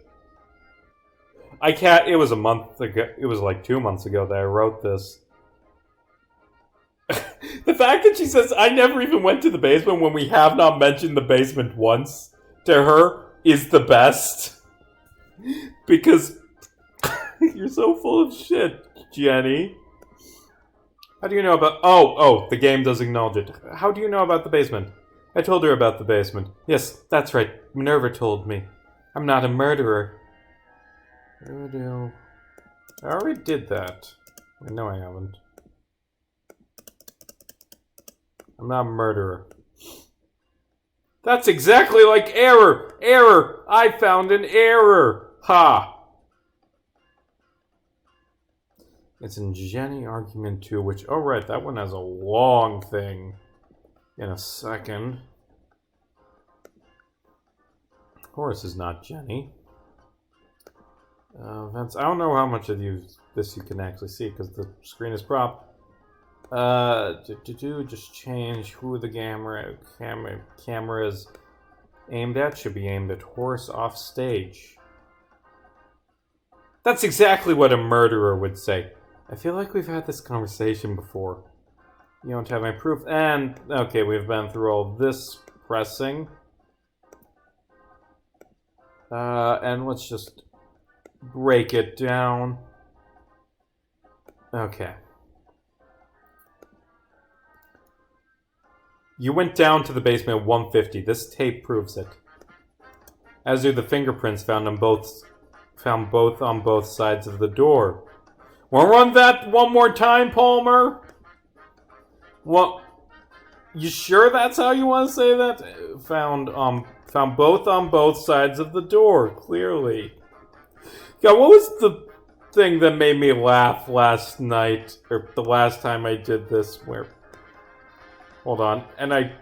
I can't... It was a month ago... It was like 2 months ago that I wrote this. The fact that she says, I never even went to the basement when we have not mentioned the basement once to her is the best. Because you're so full of shit, Jenny. How do you know about... Oh, the game does acknowledge it. How do you know about the basement? I told her about the basement. Yes, that's right. Minerva told me. I'm not a murderer. I already did that. No, I haven't. I'm not a murderer. That's exactly like error! Error! I found an error! Ha! It's in Jenny argument 2, which, oh right, that one has a long thing in a second. Horace is not Jenny. Vince, I don't know how much of this you can actually see because the screen is cropped. Just change who the camera is aimed at. Should be aimed at Horace off stage. That's exactly what a murderer would say. I feel like we've had this conversation before. You don't have any proof. And, okay, we've been through all this pressing. And let's just break it down. Okay. You went down to the basement at 150. This tape proves it. As do the fingerprints found on both on both sides of the door. Wanna run that one more time, Palmer? What? You sure that's how you want to say that? Found both on both sides of the door, clearly. God, what was the thing that made me laugh last night, or the last time I did this, where... Hold on. And I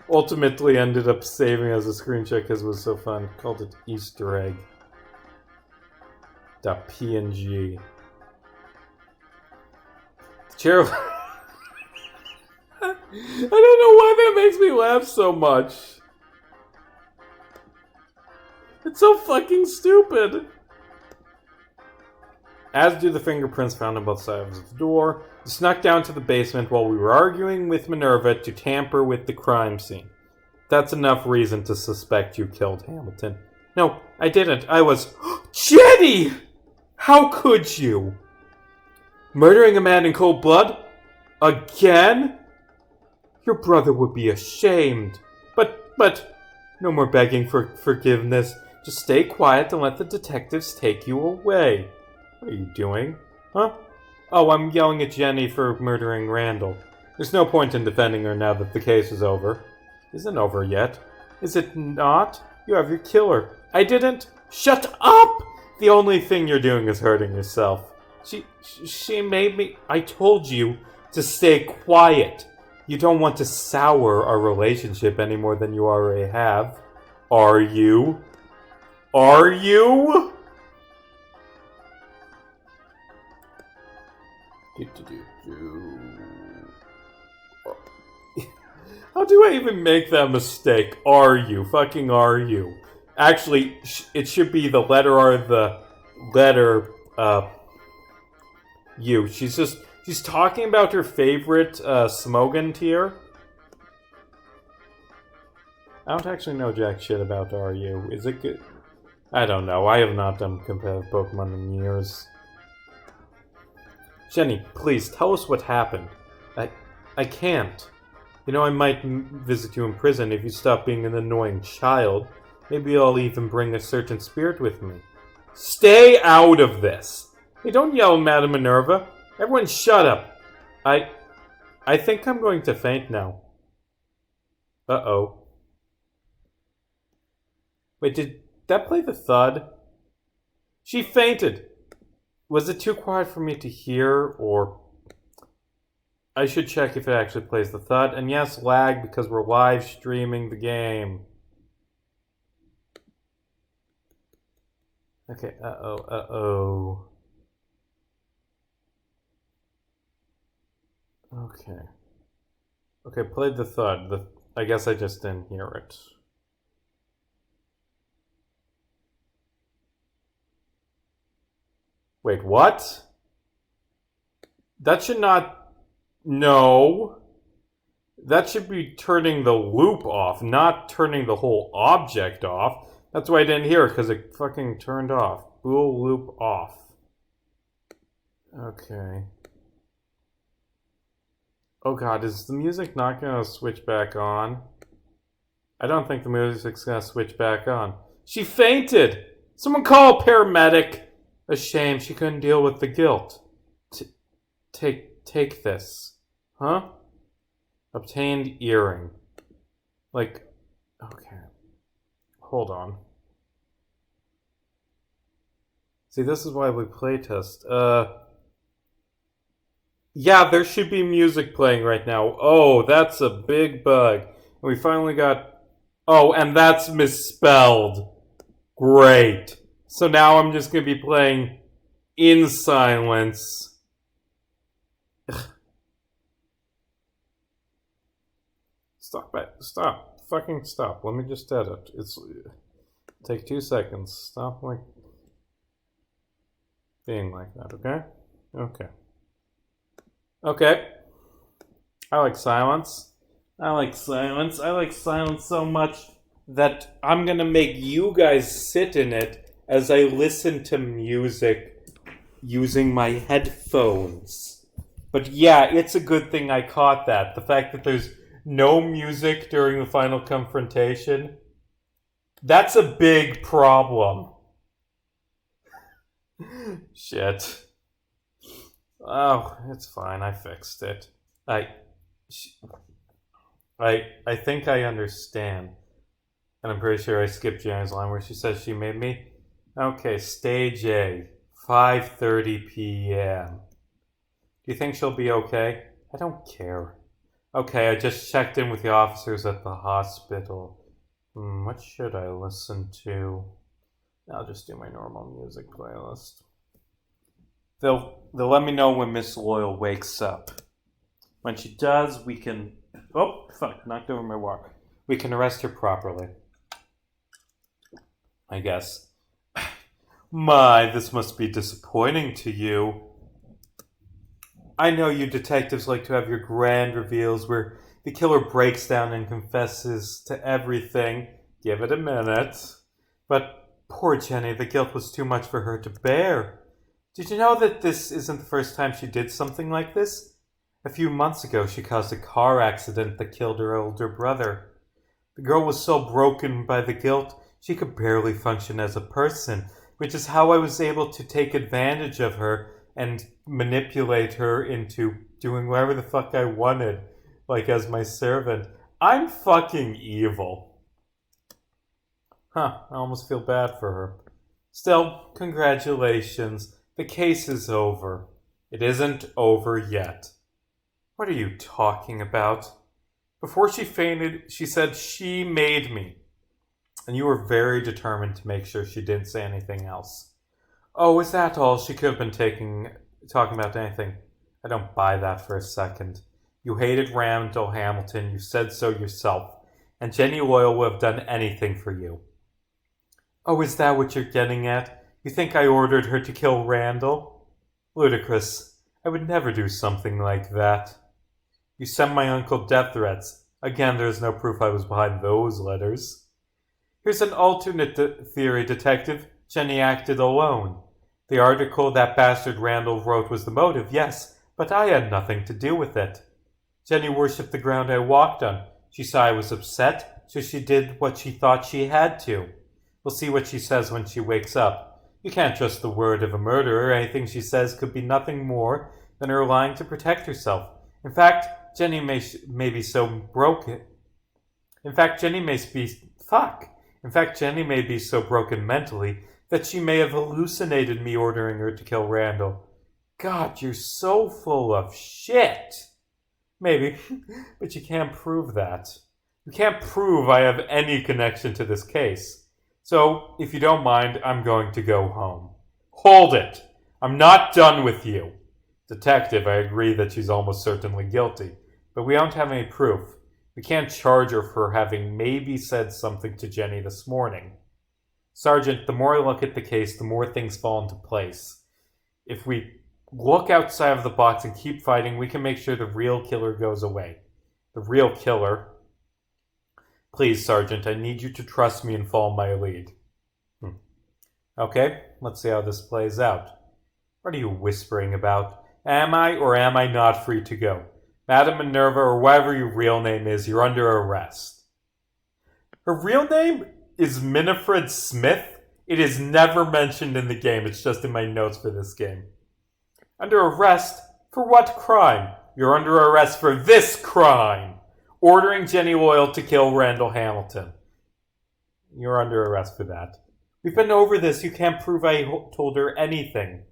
ultimately ended up saving as a screenshot because it was so fun. Called it Easter egg. .png. Chair. I don't know why that makes me laugh so much. It's so fucking stupid. As do the fingerprints found on both sides of the door. You snuck down to the basement while we were arguing with Minerva to tamper with the crime scene. That's enough reason to suspect you killed Hamilton. No, I didn't. I was... Jenny! How could you? Murdering a man in cold blood? Again? Your brother would be ashamed. But... No more begging for forgiveness. Just stay quiet and let the detectives take you away. What are you doing? Huh? Oh, I'm yelling at Jenny for murdering Randall. There's no point in defending her now that the case is over. Isn't over yet. Is it not? You have your killer. I didn't. Shut up! The only thing you're doing is hurting yourself. She made me... I told you to stay quiet. You don't want to sour our relationship any more than you already have. Are you? Are you? How do I even make that mistake? Are you? Fucking are you? Actually, it should be the letter R, the letter, U. She's talking about her favorite, Smogan tier. I don't actually know jack shit about RU. Is it good? I don't know. I have not done competitive Pokemon in years. Jenny, please, tell us what happened. I can't. You know, I might visit you in prison if you stop being an annoying child. Maybe I'll even bring a certain spirit with me. Stay out of this! Hey, don't yell, Madam Minerva. Everyone shut up. I think I'm going to faint now. Uh-oh. Wait, did that play the thud? She fainted! Was it too quiet for me to hear, or... I should check if it actually plays the thud. And yes, lag because we're live streaming the game. Okay, uh-oh. Okay. Okay, played the thud. I guess I just didn't hear it. Wait, what? That should not... No. That should be turning the loop off, not turning the whole object off. That's why I didn't hear it, because it fucking turned off. Bool loop off. Okay. Oh god, is the music not gonna switch back on? I don't think the music's gonna switch back on. She fainted! Someone call a paramedic! A shame she couldn't deal with the guilt. Take this. Huh? Obtained earring. Like, okay. Hold on. See, this is why we playtest. Yeah, there should be music playing right now. Oh, that's a big bug. We finally got... Oh, and that's misspelled. Great. So now I'm just going to be playing in silence. Ugh. Stop. Fucking stop. Let me just edit. Take 2 seconds. Stop like... being like that, okay? Okay. I like silence. I like silence so much that I'm gonna make you guys sit in it as I listen to music using my headphones. But yeah, it's a good thing I caught that. The fact that there's no music during the final confrontation, that's a big problem. Shit. Oh, it's fine. I fixed it. I think I understand. And I'm pretty sure I skipped Jan's line where she says she made me. Okay, stage A, 5:30 p.m. Do you think she'll be okay? I don't care. Okay, I just checked in with the officers at the hospital. What should I listen to? I'll just do my normal music playlist. They'll let me know when Miss Loyal wakes up. When she does, we can... Oh, fuck, knocked over my walk. We can arrest her properly. I guess. My, this must be disappointing to you. I know you detectives like to have your grand reveals where the killer breaks down and confesses to everything. Give it a minute. But poor Jenny, the guilt was too much for her to bear. Did you know that this isn't the first time she did something like this? A few months ago, she caused a car accident that killed her older brother. The girl was so broken by the guilt, she could barely function as a person, which is how I was able to take advantage of her and manipulate her into doing whatever the fuck I wanted, like as my servant. I'm fucking evil. I almost feel bad for her. Still, congratulations. The case is over. It isn't over yet. What are you talking about? Before she fainted, she said she made me. And you were very determined to make sure she didn't say anything else. Oh, is that all? She could have been talking about anything. I don't buy that for a second. You hated Randall Hamilton. You said so yourself. And Jenny Loyal would have done anything for you. Oh, is that what you're getting at? You think I ordered her to kill Randall? Ludicrous. I would never do something like that. You sent my uncle death threats. Again, there's no proof I was behind those letters. Here's an alternate theory, Detective. Jenny acted alone. The article that bastard Randall wrote was the motive, yes, but I had nothing to do with it. Jenny worshipped the ground I walked on. She saw I was upset, so she did what she thought she had to. We'll see what she says when she wakes up. You can't trust the word of a murderer. Anything she says could be nothing more than her lying to protect herself. In fact, Jenny may be so broken. In fact, Jenny may be so broken mentally that she may have hallucinated me ordering her to kill Randall. God, you're so full of shit. Maybe, but you can't prove that. You can't prove I have any connection to this case. So, if you don't mind, I'm going to go home. Hold it! I'm not done with you. Detective, I agree that she's almost certainly guilty, but we don't have any proof. We can't charge her for having maybe said something to Jenny this morning. Sergeant, the more I look at the case, the more things fall into place. If we look outside of the box and keep fighting, we can make sure the real killer goes away. The real killer. Please, Sergeant, I need you to trust me and follow my lead. Okay, let's see how this plays out. What are you whispering about? Am I or am I not free to go? Madam Minerva, or whatever your real name is, you're under arrest. Her real name is Minifred Smith? It is never mentioned in the game, it's just in my notes for this game. Under arrest? For what crime? You're under arrest for this crime. Ordering Jenny Loyal to kill Randall Hamilton. You're under arrest for that. We've been over this. You can't prove I told her anything.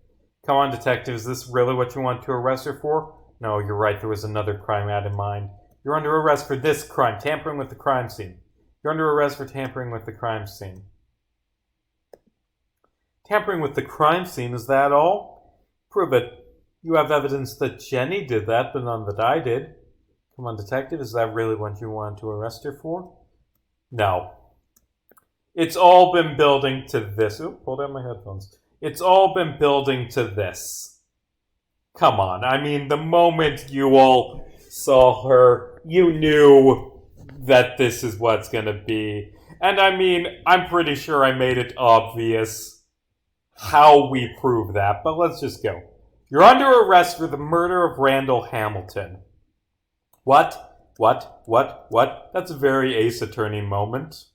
Come on, detective. Is this really what you want to arrest her for? No, you're right. There was another crime I had in mind. You're under arrest for this crime. Tampering with the crime scene. You're under arrest for tampering with the crime scene. Tampering with the crime scene, is that all? Prove it. You have evidence that Jenny did that, but none that I did. Come on, detective. Is that really what you wanted to arrest her for? No. It's all been building to this. Oop, pulled out my headphones. It's all been building to this. Come on. I mean, the moment you all saw her, you knew that this is what's going to be. And I mean, I'm pretty sure I made it obvious how we prove that, but let's just go. You're under arrest for the murder of Randall Hamilton. What? That's a very Ace Attorney moment.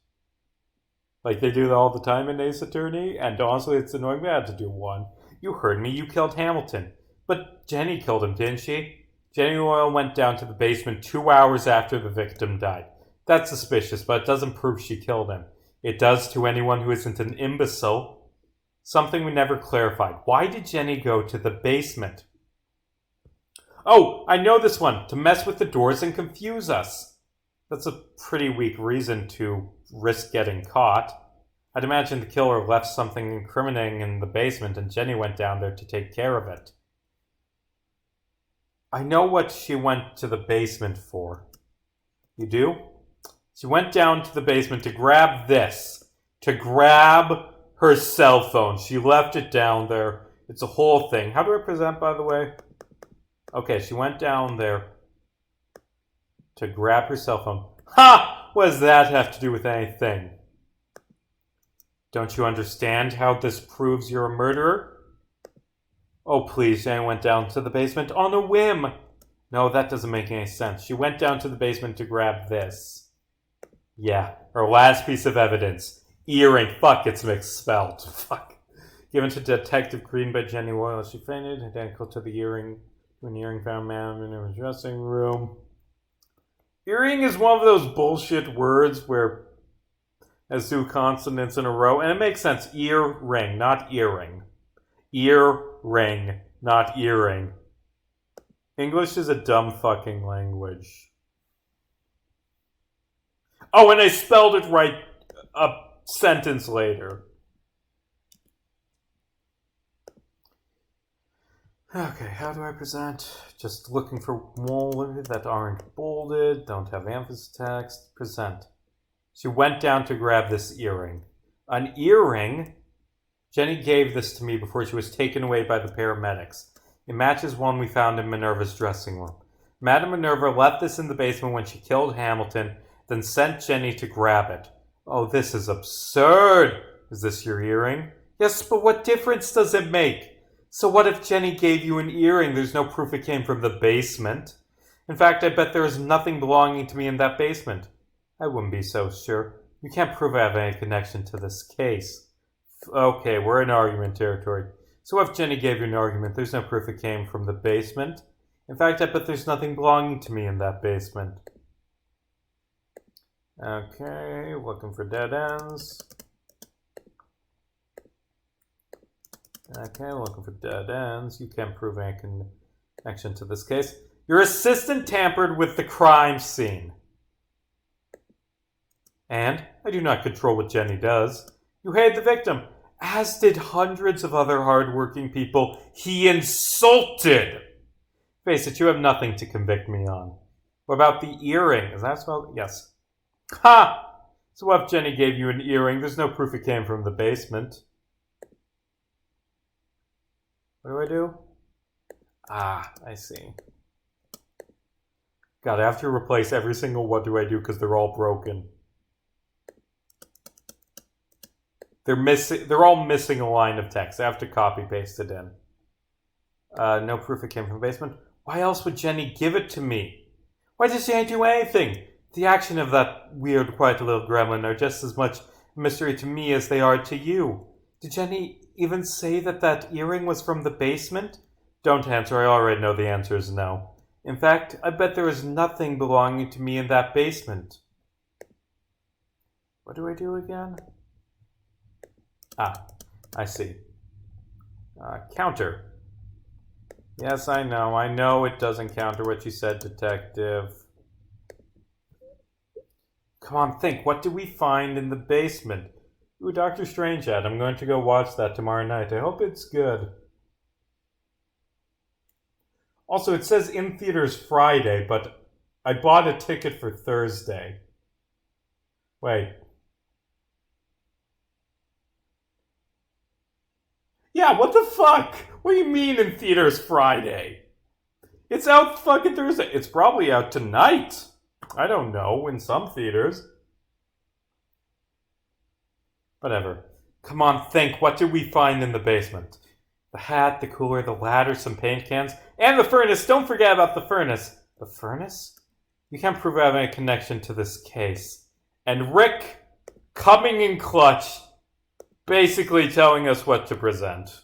Like they do that all the time in Ace Attorney, and honestly, it's annoying me. I had to do one. You heard me. You killed Hamilton. But Jenny killed him, didn't she? Jenny Loyal went down to the basement 2 hours after the victim died. That's suspicious, but it doesn't prove she killed him. It does to anyone who isn't an imbecile. Something we never clarified. Why did Jenny go to the basement? Oh, I know this one. To mess with the doors and confuse us. That's a pretty weak reason to risk getting caught. I'd imagine the killer left something incriminating in the basement and Jenny went down there to take care of it. I know what she went to the basement for. You do? She went down to the basement to grab this. To grab her cell phone. She left it down there. It's a whole thing. How do I present, by the way? Okay, she went down there to grab her cell phone. Ha! What does that have to do with anything? Don't you understand how this proves you're a murderer? Oh, please, Jenny went down to the basement on a whim. No, that doesn't make any sense. She went down to the basement to grab this. Yeah, her last piece of evidence. Earring. Fuck, it's misspelled. Fuck. Given to Detective Green by Jenny Loyal. She fainted, identical to the earring. An earring found man in her dressing room. Earring is one of those bullshit words where has two consonants in a row, and it makes sense. Earring, not earring. Earring, not earring. English is a dumb fucking language. Oh, and I spelled it right a sentence later. Okay, how do I present? Just looking for more that aren't bolded, don't have emphasis text. Present. She went down to grab this earring. An earring? Jenny gave this to me before she was taken away by the paramedics. It matches one we found in Minerva's dressing room. Madame Minerva left this in the basement when she killed Hamilton, then sent Jenny to grab it. Oh, this is absurd! Is this your earring? Yes, but what difference does it make? So what if Jenny gave you an earring? There's no proof it came from the basement. In fact, I bet there is nothing belonging to me in that basement. I wouldn't be so sure. You can't prove I have any connection to this case. Okay, we're in argument territory. So if Jenny gave you an argument, there's no proof it came from the basement. In fact, I bet there's nothing belonging to me in that basement. Okay, looking for dead ends. Okay, looking for dead ends. You can't prove any connection to this case. Your assistant tampered with the crime scene. And I do not control what Jenny does. You hated the victim, as did hundreds of other hardworking people he insulted. Face it, you have nothing to convict me on. What about the earring? Is that spelled? Yes. Ha! So what if Jenny gave you an earring? There's no proof it came from the basement. What do I do? Ah, I see. God, I have to replace every single what do I do because they're all broken. They're all missing a line of text. I have to copy paste it in. No proof it came from the basement. Why else would Jenny give it to me? Why does Jenny do anything? The action of that weird, quiet little gremlin are just as much a mystery to me as they are to you. Did Jenny even say that that earring was from the basement? Don't answer, I already know the answer is no. In fact, I bet there is nothing belonging to me in that basement. What do I do again? Ah, I see. Counter. Yes, I know it doesn't counter what you said, detective. Come on, think. What did we find in the basement? Ooh, Doctor Strange ad. I'm going to go watch that tomorrow night. I hope it's good. Also, it says in theaters Friday, but I bought a ticket for Thursday. Wait. Yeah, what the fuck? What do you mean in theaters Friday? It's out fucking Thursday. It's probably out tonight. I don't know, in some theaters. Whatever. Come on, think. What did we find in the basement? The hat, the cooler, the ladder, some paint cans, and the furnace. Don't forget about the furnace. The furnace? You can't prove I have any connection to this case. And Rick, coming in clutch, basically telling us what to present.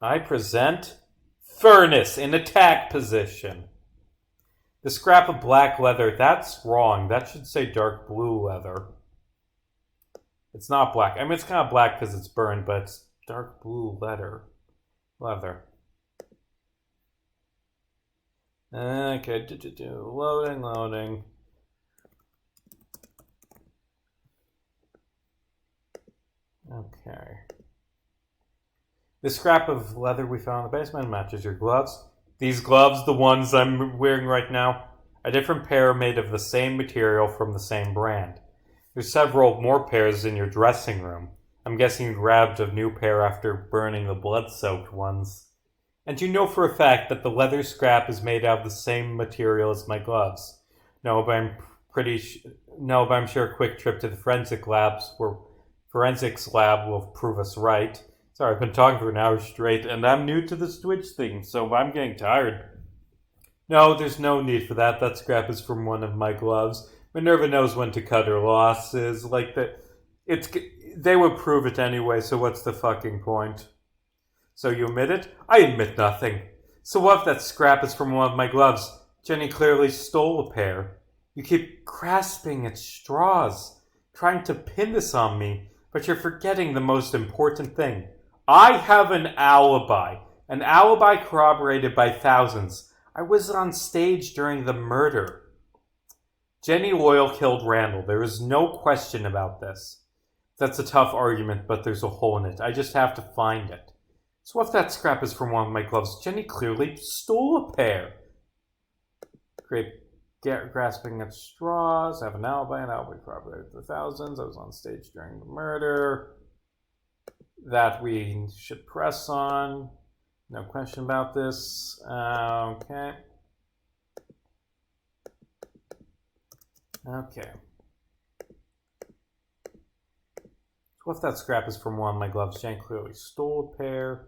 I present furnace in attack position. The scrap of black leather, that's wrong. That should say dark blue leather. It's not black. I mean, it's kind of black because it's burned, but it's dark blue leather. Okay, loading. Okay. The scrap of leather we found in the basement matches your gloves. These gloves, the ones I'm wearing right now, a different pair made of the same material from the same brand. There's several more pairs in your dressing room. I'm guessing you grabbed a new pair after burning the blood-soaked ones. And you know for a fact that the leather scrap is made out of the same material as my gloves. No, but I'm sure a quick trip to the forensics lab will prove us right. Sorry, I've been talking for an hour straight, and I'm new to this Twitch thing, so I'm getting tired. No, there's no need for that. That scrap is from one of my gloves. Minerva knows when to cut her losses. Like that, they would prove it anyway. So what's the fucking point? So you admit it? I admit nothing. So what if that scrap is from one of my gloves? Jenny clearly stole a pair. You keep grasping at straws, trying to pin this on me, but you're forgetting the most important thing. I have an alibi corroborated by thousands. I was on stage during the murder. Jenny Loyal killed Randall. There is no question about this. That's a tough argument, but there's a hole in it. I just have to find it. So what if that scrap is from one of my gloves? Jenny clearly stole a pair. Great. Grasping at straws. I have an alibi corroborated by thousands. I was on stage during the murder. That we should press on. No question about this. Okay. What if that scrap is from one of my gloves? Jane clearly stole a pair.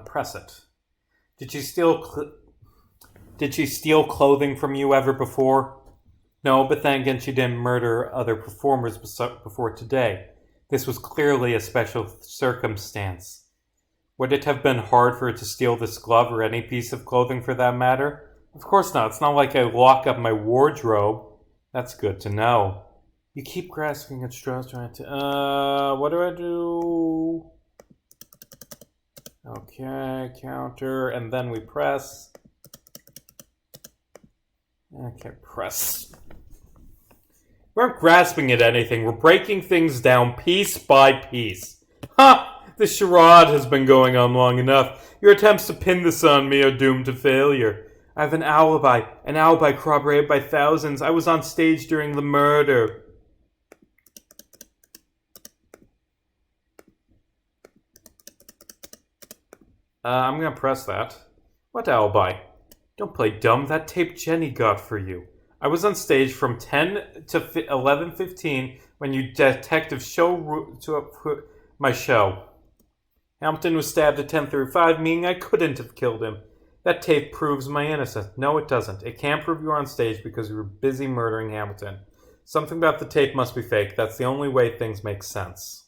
Press it. Did she steal clothing from you ever before? No, but then again, she didn't murder other performers before today. This was clearly a special circumstance. Would it have been hard for her to steal this glove or any piece of clothing for that matter? Of course not. It's not like I lock up my wardrobe. That's good to know. You keep grasping at straws trying to... what do I do? Okay, counter, and then we press. Okay, press. We aren't grasping at anything. We're breaking things down piece by piece. Ha! This charade has been going on long enough. Your attempts to pin this on me are doomed to failure. I have an alibi corroborated by thousands. I was on stage during the murder. I'm gonna press that. What alibi? Don't play dumb. That tape Jenny got for you. I was on stage from 10 to 11:15 when you detectives showed up my show. Hamilton was stabbed at 10:35, meaning I couldn't have killed him. That tape proves my innocence. No, it doesn't. It can't prove you were on stage because you were busy murdering Hamilton. Something about the tape must be fake. That's the only way things make sense.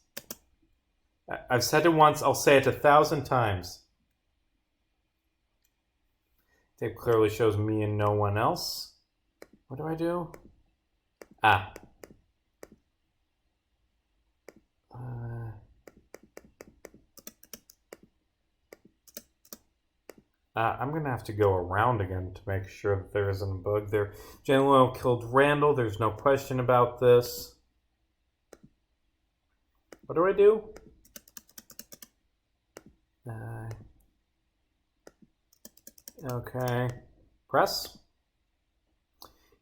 I've said it once, I'll say it 1,000 times. Tape clearly shows me and no one else. What do I do? I'm going to have to go around again to make sure that there isn't a bug there. Jane Loyal killed Randall. There's no question about this. What do I do? Okay. Press.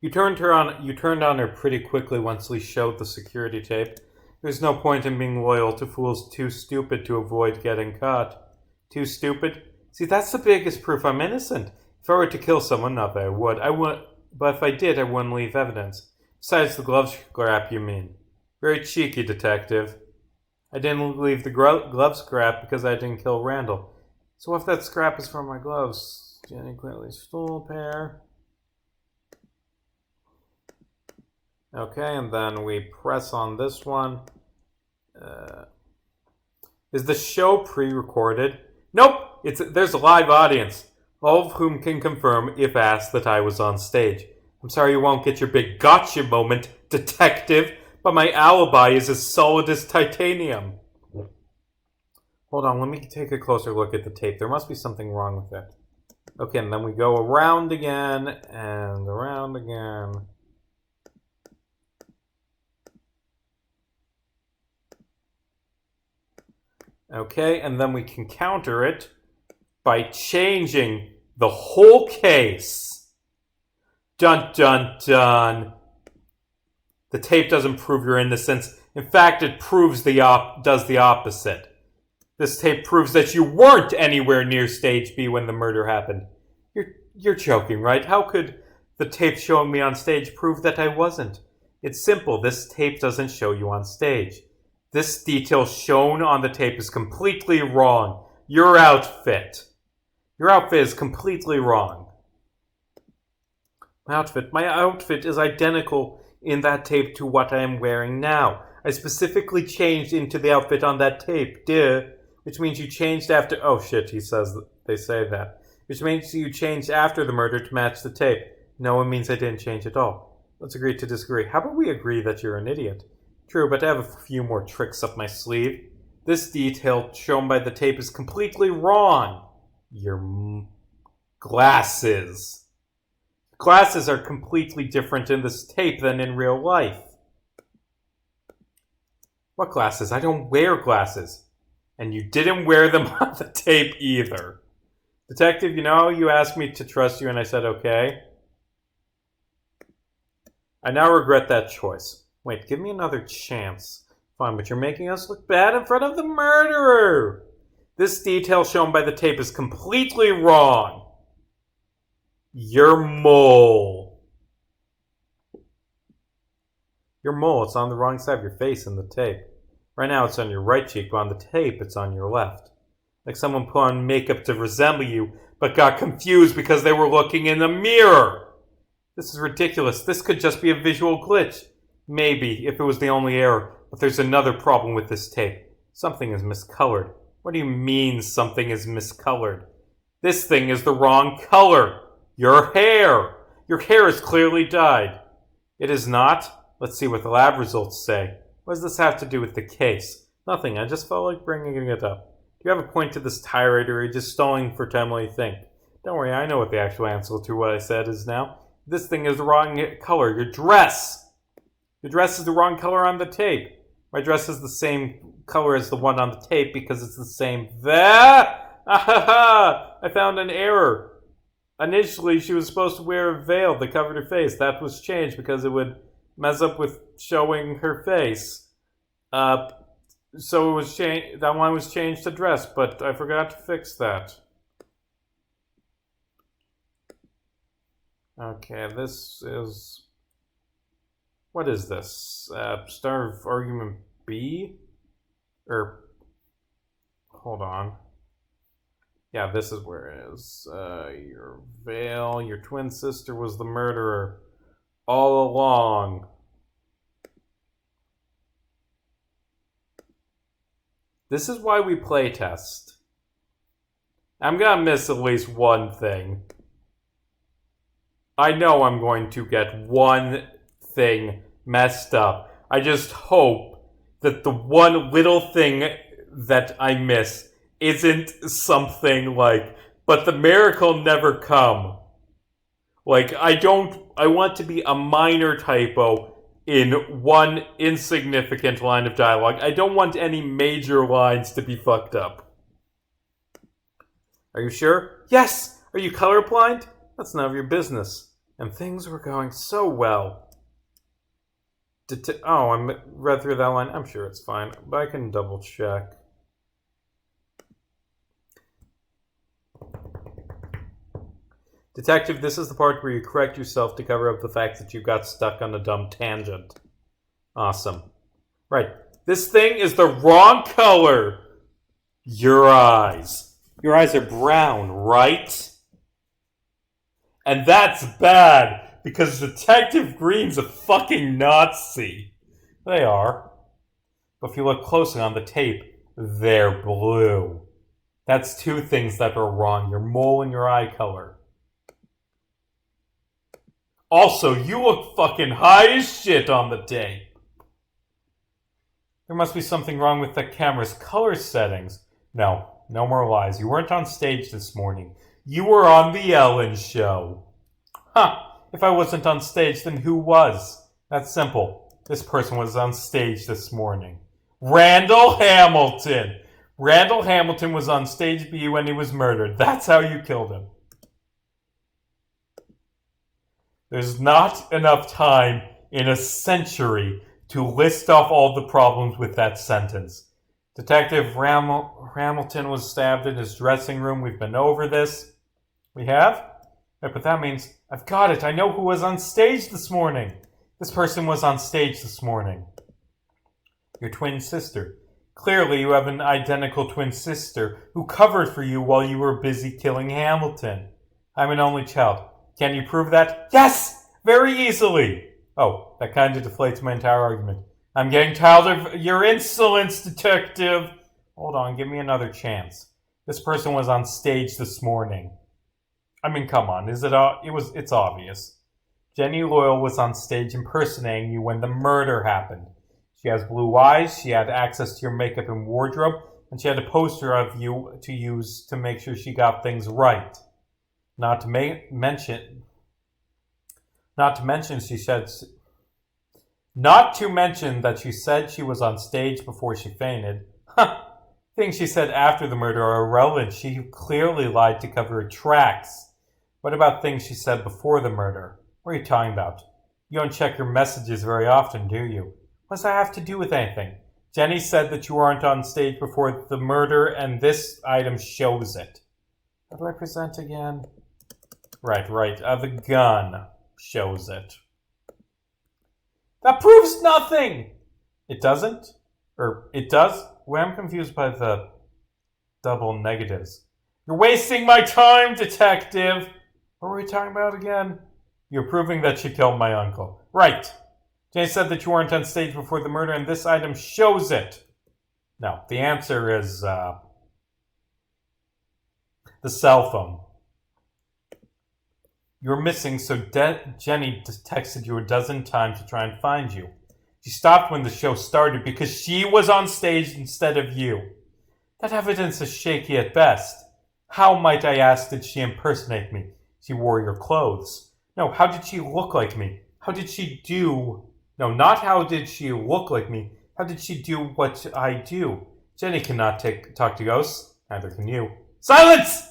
You turned on her pretty quickly once Lee showed the security tape. There's no point in being loyal to fools too stupid to avoid getting caught. Too stupid? See, that's the biggest proof I'm innocent. If I were to kill someone, not that I would, but if I did, I wouldn't leave evidence. Besides the glove scrap, you mean. Very cheeky, detective. I didn't leave the glove scrap because I didn't kill Randall. So if that scrap is from my gloves, Jenny clearly stole a pair. Okay, and then we press on this one. Is the show pre-recorded? Nope! There's a live audience, all of whom can confirm, if asked, that I was on stage. I'm sorry you won't get your big gotcha moment, detective, but my alibi is as solid as titanium. Hold on, let me take a closer look at the tape. There must be something wrong with it. Okay, and then we go around again, and around again. Okay, and then we can counter it by changing the whole case. Dun dun dun. The tape doesn't prove your innocence. In fact, it proves does the opposite. This tape proves that you weren't anywhere near stage B when the murder happened. You're joking, right? How could the tape showing me on stage prove that I wasn't? It's simple. This tape doesn't show you on stage. This detail shown on the tape is completely wrong. Your outfit is completely wrong. My outfit is identical in that tape to what I am wearing now. I specifically changed into the outfit on that tape, which means you changed after. Oh shit, they say that. Which means you changed after the murder to match the tape. No, it means I didn't change at all. Let's agree to disagree. How about we agree that you're an idiot? True, but I have a few more tricks up my sleeve. This detail shown by the tape is completely wrong. Your glasses. Glasses are completely different in this tape than in real life. What glasses? I don't wear glasses. And you didn't wear them on the tape either. Detective, you asked me to trust you and I said okay. I now regret that choice. Wait, give me another chance. Fine, but you're making us look bad in front of the murderer. This detail shown by the tape is completely wrong. Your mole. Your mole, it's on the wrong side of your face in the tape. Right now it's on your right cheek, but on the tape it's on your left. Like someone put on makeup to resemble you, but got confused because they were looking in the mirror. This is ridiculous. This could just be a visual glitch. Maybe, if it was the only error. But there's another problem with this tape. Something is miscolored. What do you mean something is miscolored? This thing is the wrong color. Your hair. Your hair is clearly dyed. It is not. Let's see what the lab results say. What does this have to do with the case? Nothing. I just felt like bringing it up. Do you have a point to this tirade, or are you just stalling for time while you think? Don't worry, I know what the actual answer to what I said is now. This thing is the wrong color. Your dress. Your dress is the wrong color on the tape. My dress is the same color as the one on the tape because it's the same. I found an error. Initially, she was supposed to wear a veil that covered her face. That was changed because it would mess up with showing her face. So it was changed. That one was changed to dress, but I forgot to fix that. Okay, this is. What is this? Start of argument B? Hold on. Yeah, this is where it is. Your veil, your twin sister was the murderer all along. This is why we playtest. I'm gonna miss at least one thing. I know I'm going to get one thing messed up. I just hope that the one little thing that I miss isn't something like, but the miracle never come. Like, I want to be a minor typo in one insignificant line of dialogue. I don't want any major lines to be fucked up. Are you sure? Yes! Are you colorblind? That's none of your business. And things were going so well. I read through that line. I'm sure it's fine, but I can double check. Detective, this is the part where you correct yourself to cover up the fact that you got stuck on a dumb tangent. Awesome. Right. This thing is the wrong color. Your eyes. Your eyes are brown, right? And that's bad, because Detective Green's a fucking Nazi. They are. But if you look closely on the tape, they're blue. That's two things that are wrong. Your mole and your eye color. Also, you look fucking high as shit on the tape. There must be something wrong with the camera's color settings. No more lies. You weren't on stage this morning. You were on the Ellen Show. Huh. If I wasn't on stage, then who was? That's simple. This person was on stage this morning. Randall Hamilton. Randall Hamilton was on stage B when he was murdered. That's how you killed him. There's not enough time in a century to list off all the problems with that sentence. Detective Hamilton was stabbed in his dressing room. We've been over this. We have? Right, but that means I've got it. I know who was on stage this morning. This person was on stage this morning. Your twin sister. Clearly you have an identical twin sister who covered for you while you were busy killing Hamilton. I'm an only child. Can you prove that? Yes! Very easily! Oh, that kind of deflates my entire argument. I'm getting tired of your insolence, detective! Hold on, give me another chance. This person was on stage this morning. I mean, come on, it's obvious. Jenny Loyal was on stage impersonating you when the murder happened. She has blue eyes, she had access to your makeup and wardrobe, and she had a poster of you to use to make sure she got things right. Not to mention that she said she was on stage before she fainted. Huh. Things she said after the murder are irrelevant. She clearly lied to cover her tracks. What about things she said before the murder? What are you talking about? You don't check your messages very often, do you? What does that have to do with anything? Jenny said that you weren't on stage before the murder, and this item shows it. How do I present again? Right. The gun shows it. That proves nothing! It doesn't? Or it does? Well, I'm confused by the double negatives. You're wasting my time, detective! What were we talking about again? You're proving that she killed my uncle. Right. Jay said that you weren't on stage before the murder, and this item shows it. No, the answer is, the cell phone. You're missing, so Jenny texted you a dozen times to try and find you. She stopped when the show started because she was on stage instead of you. That evidence is shaky at best. How, might I ask, did she impersonate me? She wore your clothes. No, how did she look like me? How did she do... No, not how did she look like me. How did she do what I do? Jenny cannot talk to ghosts. Neither can you. Silence!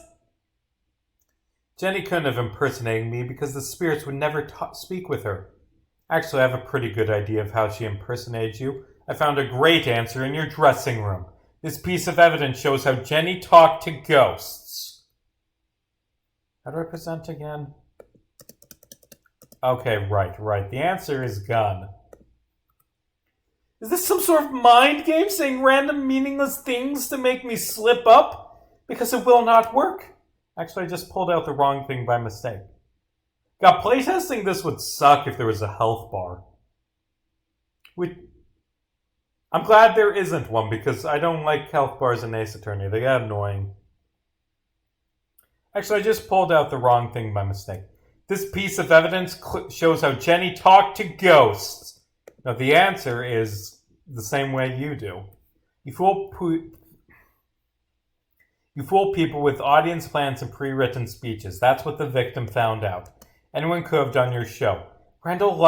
Jenny couldn't have impersonated me because the spirits would never speak with her. Actually, I have a pretty good idea of how she impersonated you. I found a great answer in your dressing room. This piece of evidence shows how Jenny talked to ghosts. How do I present again? Okay, right. The answer is gun. Is this some sort of mind game saying random meaningless things to make me slip up? Because it will not work. Actually, I just pulled out the wrong thing by mistake. God, playtesting this would suck if there was a health bar. I'm glad there isn't one because I don't like health bars in Ace Attorney. They get annoying. Actually, I just pulled out the wrong thing by mistake. This piece of evidence shows how Jenny talked to ghosts. Now, the answer is the same way you do. You fool people with audience plans and pre-written speeches. That's what the victim found out. Anyone could have done your show. Ramilton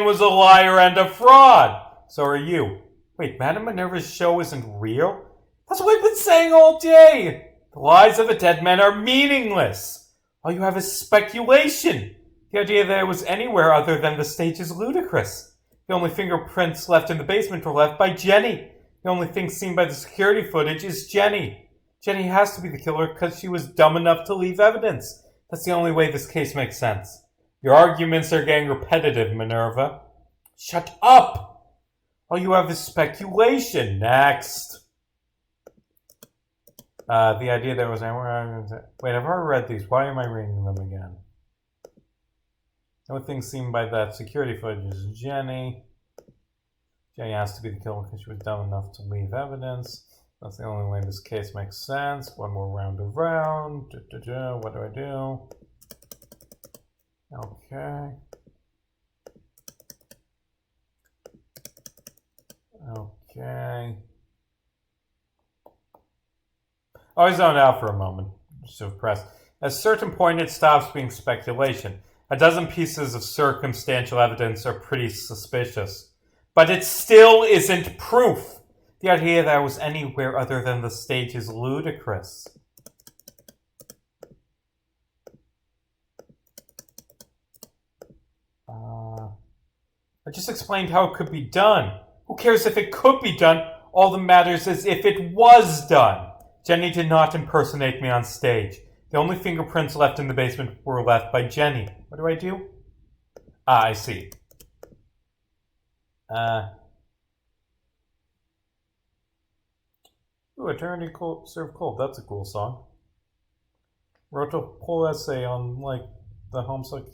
was a liar and a fraud. So are you. Wait, Madame Minerva's show isn't real? That's what I've been saying all day. The lies of the dead men are meaningless. All you have is speculation. The idea that it was anywhere other than the stage is ludicrous. The only fingerprints left in the basement were left by Jenny. The only thing seen by the security footage is Jenny. Jenny has to be the killer because she was dumb enough to leave evidence. That's the only way this case makes sense. Your arguments are getting repetitive, Minerva. Shut up! All you have is speculation. Next. The idea that was... Wait, I've already read these. Why am I reading them again? The only thing seen by that security footage is Jenny. Jenny has to be the killer because she was dumb enough to leave evidence. That's the only way this case makes sense. One more round around. What do I do? Okay. Okay. I zoned out for a moment. So pressed. At a certain point, it stops being speculation. A dozen pieces of circumstantial evidence are pretty suspicious. But it still isn't proof. The idea that it was anywhere other than the stage is ludicrous. I just explained how it could be done. Who cares if it could be done? All that matters is if it was done. Jenny did not impersonate me on stage. The only fingerprints left in the basement were left by Jenny. What do I do? I see. Ooh, Eternity Serve Cold. That's a cool song. Wrote a whole essay on, like, the Homestuck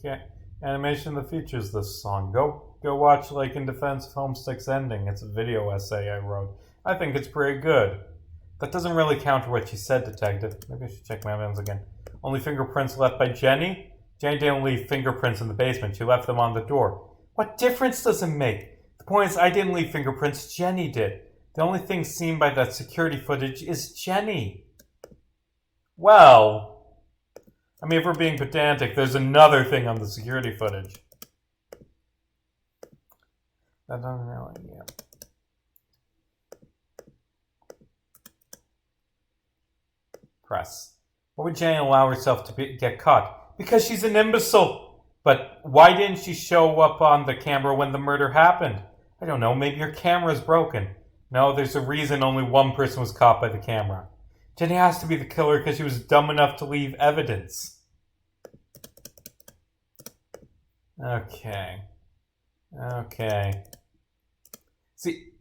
animation that features this song. Go watch, like, In Defense of Homestuck's Ending. It's a video essay I wrote. I think it's pretty good. That doesn't really counter what you said, Detective. Maybe I should check my evidence again. Only fingerprints left by Jenny? Jenny didn't leave fingerprints in the basement. She left them on the door. What difference does it make? The point is, I didn't leave fingerprints. Jenny did. The only thing seen by that security footage is Jenny. Well, I mean, if we're being pedantic, there's another thing on the security footage. That doesn't really, yeah. Press. Why would Jenny allow herself to get caught? Because she's an imbecile. But why didn't she show up on the camera when the murder happened? I don't know, maybe her camera's broken. No, there's a reason only one person was caught by the camera. Jenny has to be the killer because she was dumb enough to leave evidence. Okay. See,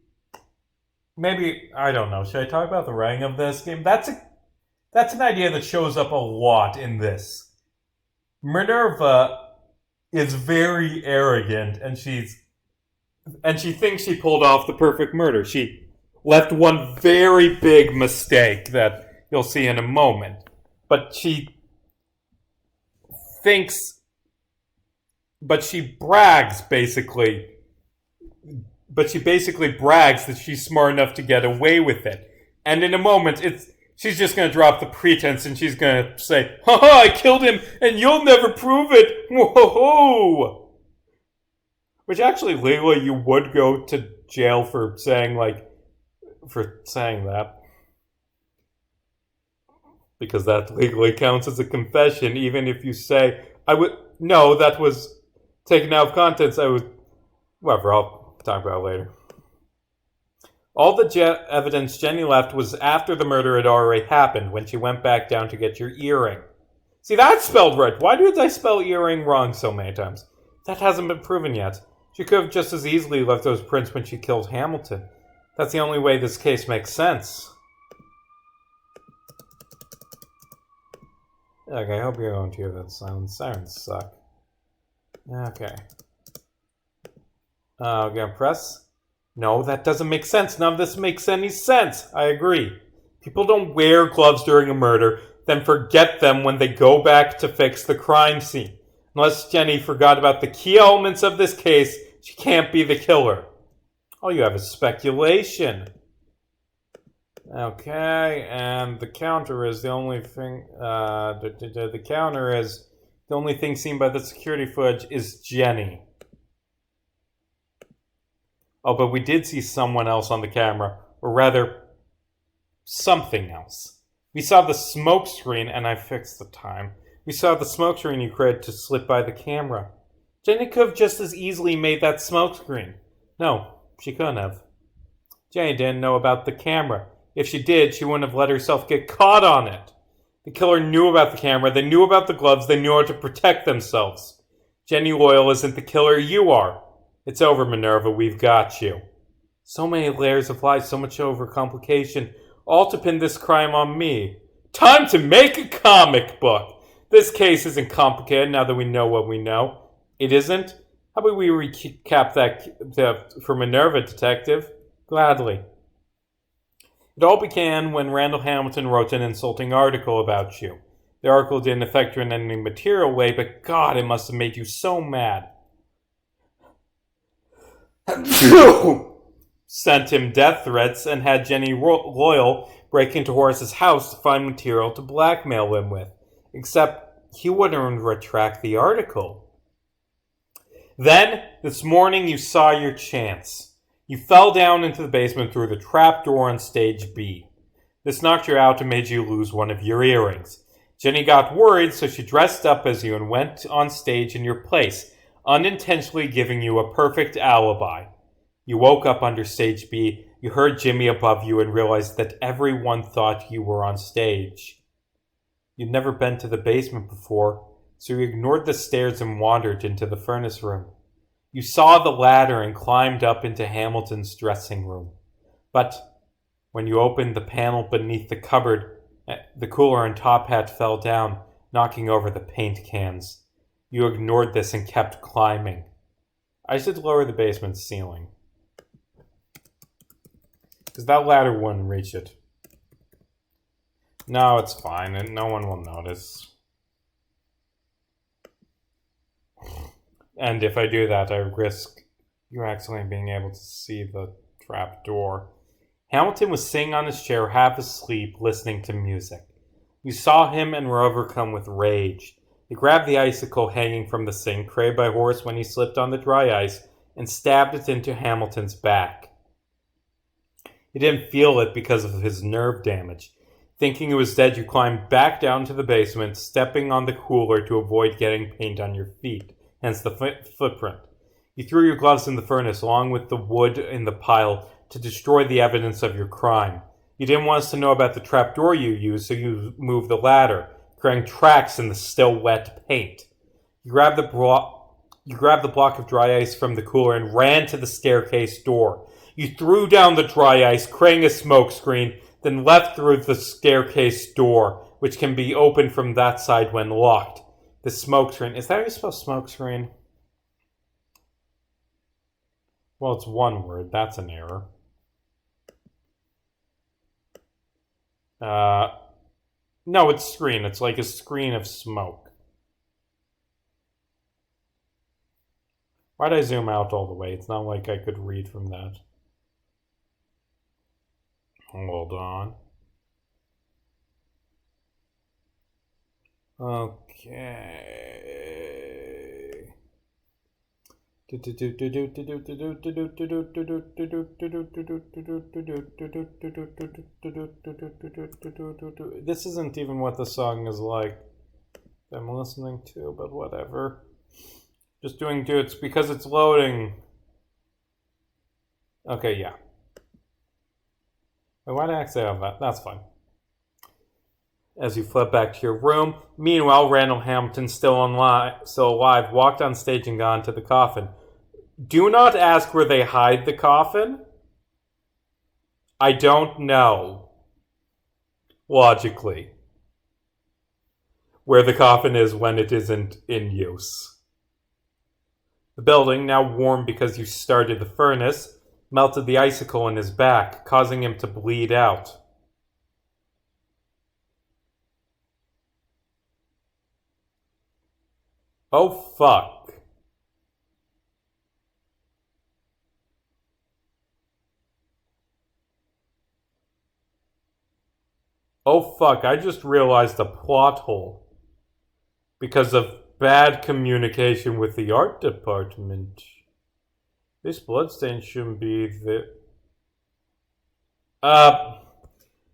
maybe, I don't know, should I talk about the writing of this game? That's an idea that shows up a lot in this. Minerva is very arrogant, and she thinks she pulled off the perfect murder. She left one very big mistake that you'll see in a moment. But she brags, basically. But she basically brags that she's smart enough to get away with it. And in a moment, she's just going to drop the pretense and she's going to say, "Haha, I killed him and you'll never prove it! Whoa!" Which actually, legally, you would go to jail for saying that. Because that legally counts as a confession, even if you say, no, that was taken out of context, whatever, I'll talk about it later. All the evidence Jenny left was after the murder had already happened, when she went back down to get your earring. See, that's spelled right. Why did I spell earring wrong so many times? That hasn't been proven yet. She could have just as easily left those prints when she killed Hamilton. That's the only way this case makes sense. Okay, I hope you don't hear that sound. Sirens suck. Okay. I'm gonna press. No, that doesn't make sense. None of this makes any sense. I agree. People don't wear gloves during a murder, then forget them when they go back to fix the crime scene. Unless Jenny forgot about the key elements of this case, she can't be the killer. All you have is speculation. Okay, and the counter is the only thing. The counter is the only thing seen by the security footage is Jenny. Oh, but we did see someone else on the camera, or rather, something else. We saw the smoke screen, and I fixed the time. We saw the smoke screen you created to slip by the camera. Jenny could have just as easily made that smoke screen. No, she couldn't have. Jenny didn't know about the camera. If she did, she wouldn't have let herself get caught on it. The killer knew about the camera, they knew about the gloves, they knew how to protect themselves. Jenny Loyal isn't the killer, you are. It's over, Minerva, we've got you. So many layers of lies, so much overcomplication, all to pin this crime on me. Time to make a comic book! This case isn't complicated now that we know what we know. It isn't? How about we recap that for Minerva, Detective? Gladly. It all began when Randall Hamilton wrote an insulting article about you. The article didn't affect you in any material way, but God, it must have made you so mad. Sent him death threats and had Jenny Loyal break into Horace's house to find material to blackmail him with. Except he wouldn't retract the article. Then, this morning, you saw your chance. You fell down into the basement through the trap door on stage B. This knocked you out and made you lose one of your earrings. Jenny got worried, so she dressed up as you and went on stage in your place, unintentionally giving you a perfect alibi. You woke up under stage B, you heard Jimmy above you and realized that everyone thought you were on stage. You'd never been to the basement before, so you ignored the stairs and wandered into the furnace room. You saw the ladder and climbed up into Hamilton's dressing room. But when you opened the panel beneath the cupboard, the cooler and top hat fell down, knocking over the paint cans. You ignored this and kept climbing. I should lower the basement ceiling, because that ladder wouldn't reach it. No, it's fine, and no one will notice. And if I do that, I risk you accidentally being able to see the trap door. Hamilton was sitting on his chair, half asleep, listening to music. You saw him and were overcome with rage. He grabbed the icicle hanging from the sink, created by Horace when he slipped on the dry ice, and stabbed it into Hamilton's back. He didn't feel it because of his nerve damage. Thinking he was dead, you climbed back down to the basement, stepping on the cooler to avoid getting paint on your feet, hence the footprint. You threw your gloves in the furnace along with the wood in the pile to destroy the evidence of your crime. You didn't want us to know about the trapdoor you used, so you moved the ladder, creating tracks in the still wet paint. You grabbed the block of dry ice from the cooler and ran to the staircase door. You threw down the dry ice, creating a smoke screen, then left through the staircase door, which can be opened from that side when locked. The smoke screen. Is that how you spell smoke screen? Well, it's one word. That's an error. No, it's screen. It's like a screen of smoke. Why'd I zoom out all the way? It's not like I could read from that. Hold on. Okay. This isn't even what the song is like I'm listening to, but whatever. Just doing it's because it's loading. Okay, yeah. Wait, why did I actually have that? That's fine. As you fled back to your room, meanwhile, Randall Hamilton, still alive, walked on stage and got into the coffin. Do not ask where they hide the coffin. I don't know. Logically. Where the coffin is when it isn't in use. The building, now warm because you started the furnace, melted the icicle in his back, causing him to bleed out. Oh, fuck. Oh, fuck. I just realized a plot hole. Because of bad communication with the art department. This bloodstain shouldn't be the...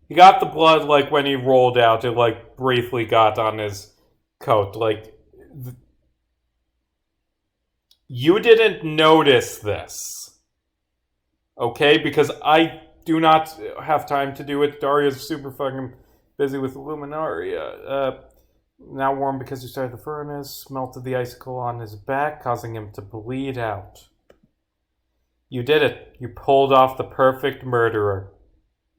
He got the blood, like, when he rolled out. It, like, briefly got on his coat. Like... You didn't notice this. Okay? Because I do not have time to do it. Daria's super fucking busy with Luminaria. Now warm because he started the furnace. Melted the icicle on his back, causing him to bleed out. You did it. You pulled off the perfect murderer.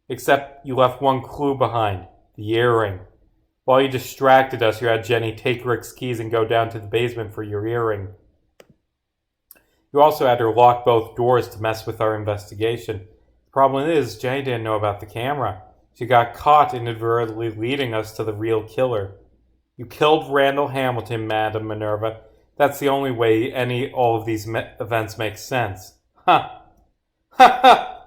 Except you left one clue behind. The earring. While you distracted us, you had Jenny take Rick's keys and go down to the basement for your earring. You also had her lock both doors to mess with our investigation. The problem is, Jenny didn't know about the camera. She got caught inadvertently leading us to the real killer. You killed Randall Hamilton, Madam Minerva. That's the only way all of these events make sense. Ha! Ha ha!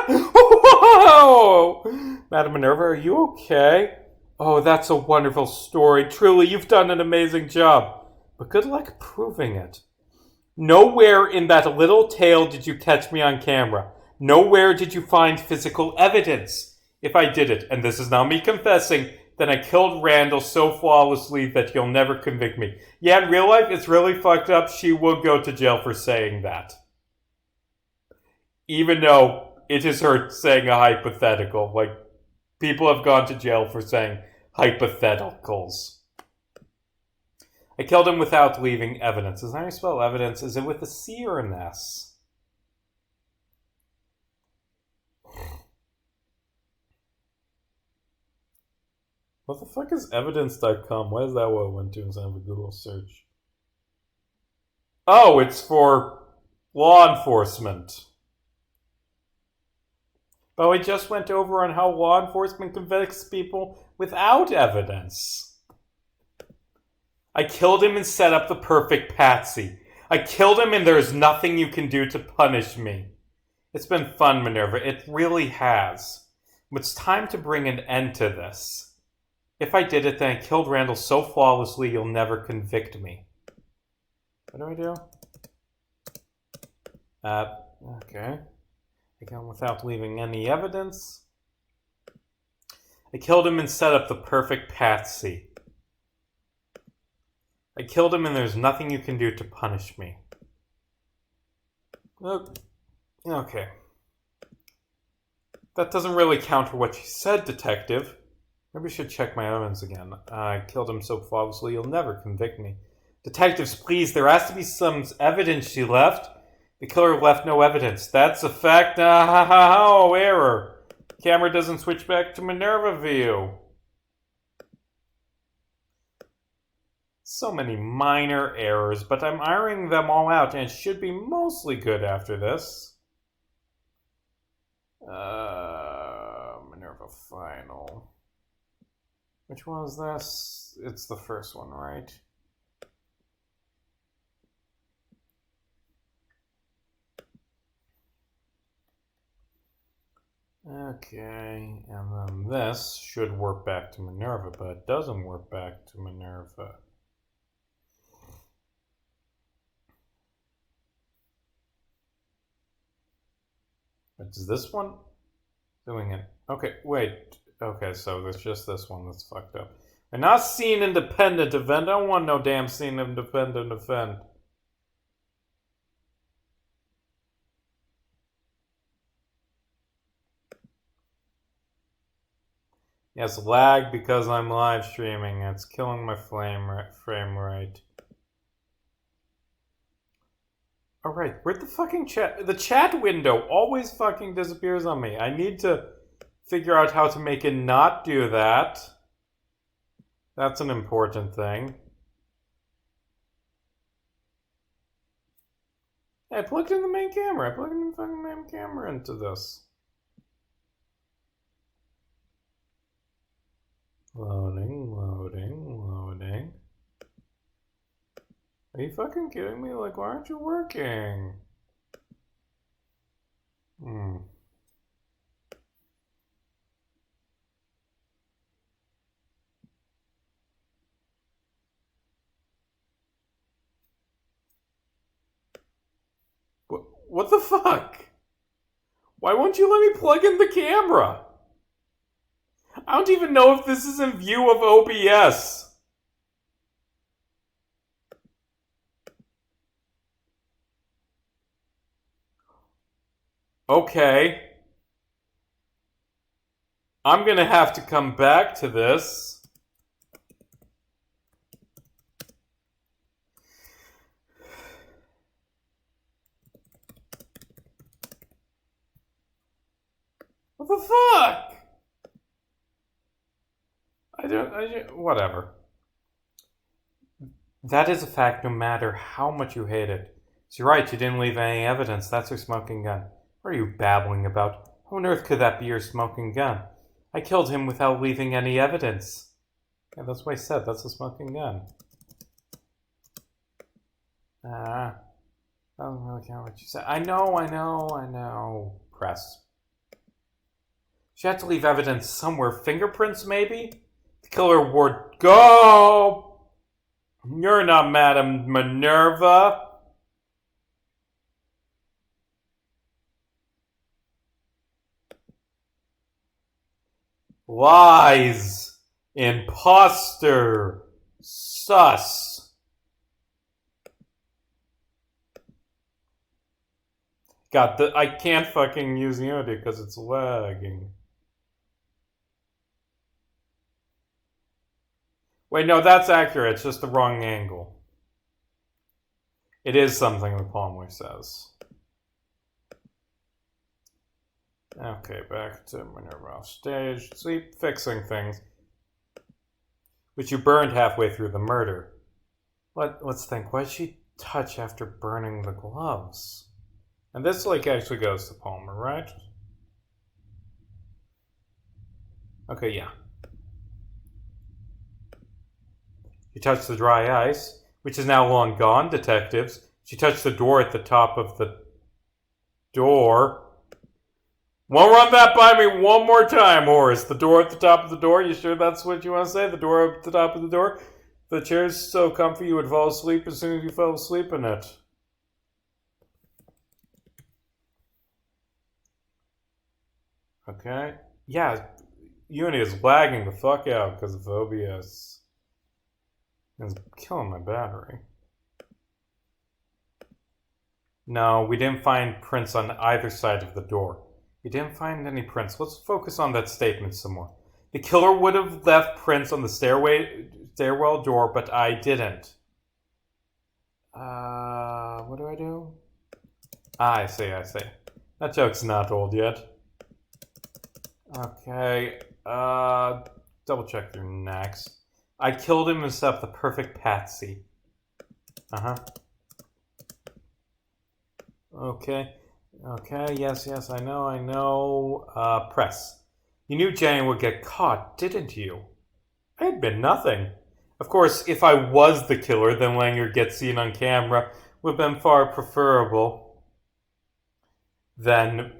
Whoa! Madam Minerva, are you okay? Oh, that's a wonderful story. Truly, you've done an amazing job. But good luck proving it. Nowhere in that little tale did you catch me on camera. Nowhere did you find physical evidence. If I did it, and this is now me confessing, then I killed Randall so flawlessly that you'll never convict me. Yeah, in real life, it's really fucked up. She will go to jail for saying that. Even though it is her saying a hypothetical. Like, people have gone to jail for saying hypotheticals. I killed him without leaving evidence. Is that how you spell evidence? Is it with a C or an S? What the fuck is evidence.com? Why is that what I went to instead of a Google search? Oh, it's for law enforcement. But we just went over on how law enforcement convicts people without evidence. I killed him and set up the perfect patsy. I killed him and there's nothing you can do to punish me. It's been fun, Minerva. It really has. It's time to bring an end to this. If I did it, then I killed Randall so flawlessly you'll never convict me. What do I do? Okay. I killed him without leaving any evidence. I killed him and set up the perfect patsy. I killed him and there's nothing you can do to punish me. Okay. That doesn't really counter what you said, Detective. Maybe I should check my evidence again. I killed him so flawlessly you'll never convict me. Detectives, please, there has to be some evidence she left. The killer left no evidence. That's a fact. Oh, error. Camera doesn't switch back to Minerva view. So many minor errors, but I'm ironing them all out, and it should be mostly good after this. Minerva Final. Which one is this? It's the first one, right? Okay, and then this should work back to Minerva, but it doesn't work back to Minerva. It's this one doing it. Okay, wait. Okay, so there's just this one that's fucked up. And not scene independent event. I don't want no damn scene independent event. Yes, lag because I'm live streaming. It's killing my frame rate. Alright, where'd the fucking chat... The chat window always fucking disappears on me. I need to figure out how to make it not do that. That's an important thing. Hey, I plugged in the main camera. I plugged in the fucking main camera into this. Loading, loading, loading. Are you fucking kidding me? Like, why aren't you working? What the fuck? Why won't you let me plug in the camera? I don't even know if this is in view of OBS. Okay. I'm gonna have to come back to this. What the fuck? Whatever. That is a fact no matter how much you hate it. So you're right, you didn't leave any evidence. That's your smoking gun. What are you babbling about? How on earth could that be your smoking gun? I killed him without leaving any evidence. Yeah, that's what I said. That's a smoking gun. I don't really care what you said. I know. Press. She had to leave evidence somewhere. Fingerprints, maybe? The killer would go! You're not Madame Minerva. Lies. Imposter. Sus. God, I can't fucking use Unity because it's lagging. Wait, no, that's accurate. It's just the wrong angle. It is something the Palmer says. Okay, back to Minerva off stage. Sleep fixing things. Which you burned halfway through the murder. Let's think. What did she touch after burning the gloves? And this, like, actually goes to Palmer, right? Okay, yeah. She touched the dry ice, which is now long gone, detectives. She touched the door at the top of the door. Won't run that by me one more time, Horace. The door at the top of the door? You sure that's what you want to say? The door at the top of the door? The chair's so comfy you would fall asleep as soon as you fell asleep in it. Okay. Yeah, Unity is lagging the fuck out because of OBS. It's killing my battery. No, we didn't find prints on either side of the door. We didn't find any prints. Let's focus on that statement some more. The killer would have left prints on the stairwell door, but I didn't. What do I do? I see. That joke's not old yet. Okay, double check your next. I killed him and set up the perfect patsy. Okay, yes, I know. Press. You knew Jenny would get caught, didn't you? I had been nothing. Of course, if I was the killer, then letting her get seen on camera would have been far preferable than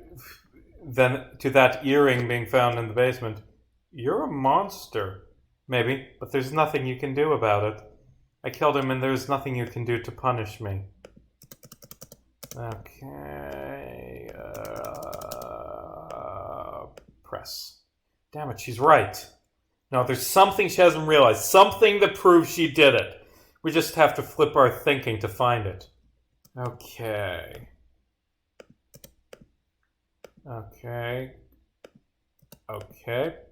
to that earring being found in the basement. You're a monster. Maybe, but there's nothing you can do about it. I killed him and there's nothing you can do to punish me. Okay, press. Damn it, she's right. No, there's something she hasn't realized. Something that proves she did it. We just have to flip our thinking to find it. Okay.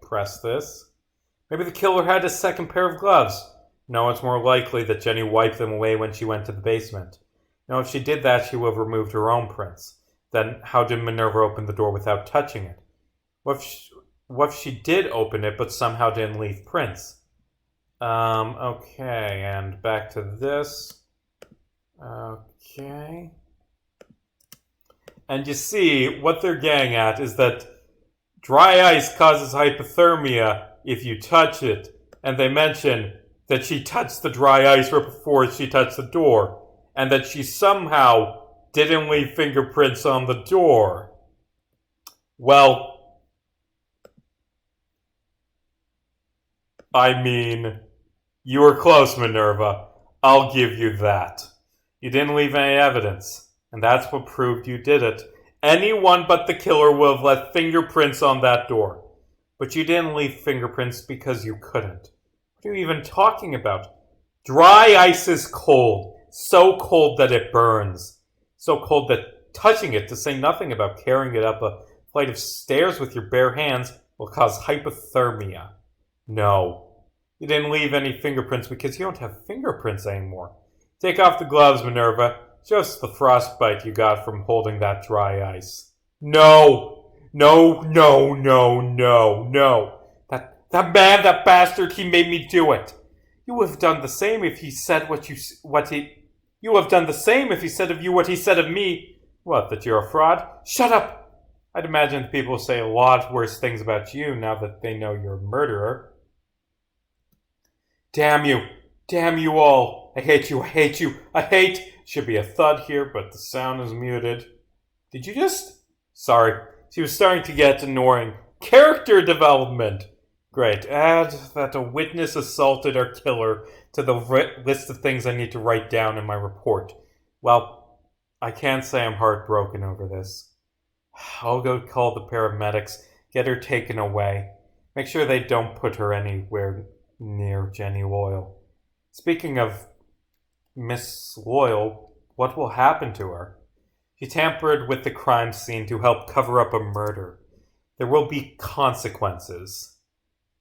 Press this. Maybe the killer had a second pair of gloves. No, it's more likely that Jenny wiped them away when she went to the basement. Now, if she did that, she would have removed her own prints. Then, how did Minerva open the door without touching it? What if she did open it, but somehow didn't leave prints? Okay, and back to this. Okay. And you see, what they're getting at is that dry ice causes hypothermia if you touch it. And they mention that she touched the dry ice right before she touched the door. And that she somehow didn't leave fingerprints on the door. Well, I mean, you were close, Minerva. I'll give you that. You didn't leave any evidence, and that's what proved you did it. Anyone but the killer would have left fingerprints on that door. But you didn't leave fingerprints because you couldn't. What are you even talking about? Dry ice is cold. So cold that it burns. So cold that touching it, to say nothing about carrying it up a flight of stairs with your bare hands, will cause hypothermia. No. You didn't leave any fingerprints because you don't have fingerprints anymore. Take off the gloves, Minerva. Just the frostbite you got from holding that dry ice. No! No, no, no, no, no. That man, that bastard, he made me do it. You would have done the same if he said You would have done the same if he said of you what he said of me. What, that you're a fraud? Shut up! I'd imagine people say a lot worse things about you now that they know you're a murderer. Damn you! Damn you all! I hate you! I hate you! I hate! Should be a thud here, but the sound is muted. Did you just? Sorry. She was starting to get annoying. Character development! Great. Add that a witness assaulted our killer to the list of things I need to write down in my report. Well, I can't say I'm heartbroken over this. I'll go call the paramedics, get her taken away. Make sure they don't put her anywhere near Jenny Loyal. Speaking of Miss Loyal, what will happen to her? She tampered with the crime scene to help cover up a murder. There will be consequences.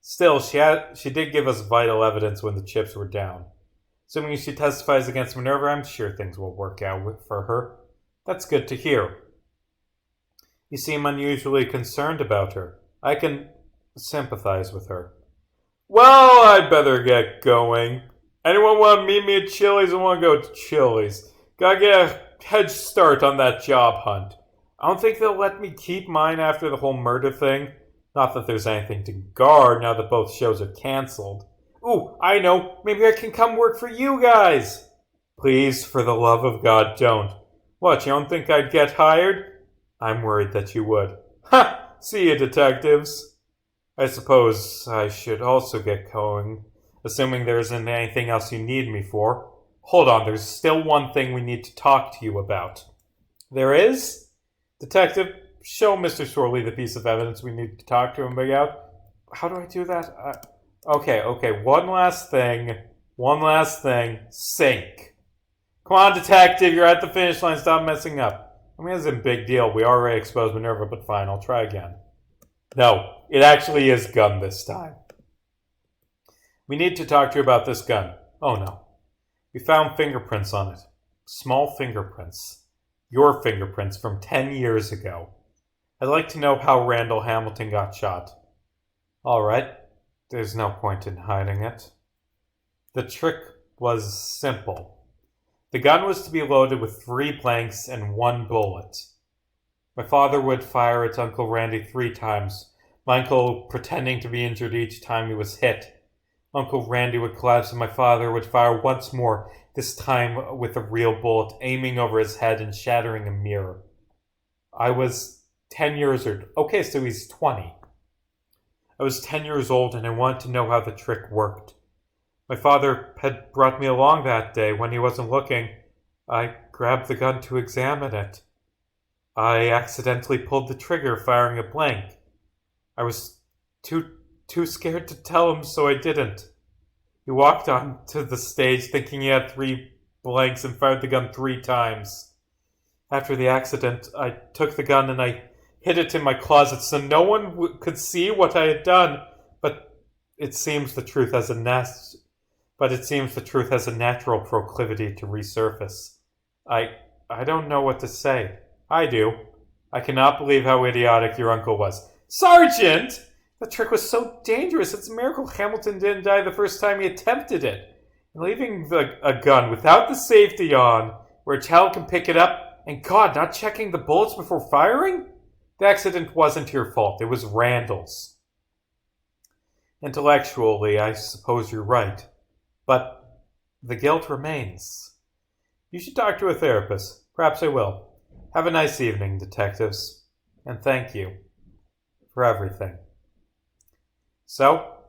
Still, she did give us vital evidence when the chips were down. Assuming she testifies against Minerva, I'm sure things will work out for her. That's good to hear. You seem unusually concerned about her. I can sympathize with her. Well, I'd better get going. Anyone want to meet me at Chili's? I want to go to Chili's. Gotta get a head start on that job hunt. I don't think they'll let me keep mine after the whole murder thing. Not that there's anything to guard now that both shows are cancelled. Ooh, I know. Maybe I can come work for you guys. Please, for the love of God, don't. What, you don't think I'd get hired? I'm worried that you would. Ha! See you, detectives. I suppose I should also get going, assuming there isn't anything else you need me for. Hold on, there's still one thing we need to talk to you about. There is? Detective, show Mr. Sorley the piece of evidence we need to talk to him about. How do I do that? Okay, one last thing. Sync. Come on, detective, you're at the finish line, stop messing up. I mean, it's a big deal. We already exposed Minerva, but fine, I'll try again. No, it actually is gun this time. We need to talk to you about this gun. Oh no. We found fingerprints on it. Small fingerprints. Your fingerprints from 10 years ago. I'd like to know how Randall Hamilton got shot. Alright. There's no point in hiding it. The trick was simple. The gun was to be loaded with 3 blanks and 1 bullet. My father would fire at Uncle Randy 3 times, my uncle pretending to be injured each time he was hit. Uncle Randy would collapse and my father would fire once more, this time with a real bullet, aiming over his head and shattering a mirror. I was 10 years old. Okay, so he's 20. I was 10 years old and I wanted to know how the trick worked. My father had brought me along that day. When he wasn't looking, I grabbed the gun to examine it. I accidentally pulled the trigger, firing a blank. I was too scared to tell him, so I didn't. He walked on to the stage thinking he had 3 blanks and fired the gun 3 times. After the accident, I took the gun and I hid it in my closet so no one could see what I had done, but it seems the truth has a natural proclivity to resurface. I don't know what to say. I do. I cannot believe how idiotic your uncle was. Sergeant! The trick was so dangerous. It's a miracle Hamilton didn't die the first time he attempted it. And leaving a gun without the safety on, where a child can pick it up, And God, not checking the bullets before firing? The accident wasn't your fault. It was Randall's. Intellectually, I suppose you're right. But the guilt remains. You should talk to a therapist. Perhaps I will. Have a nice evening, detectives. And thank you for everything. So,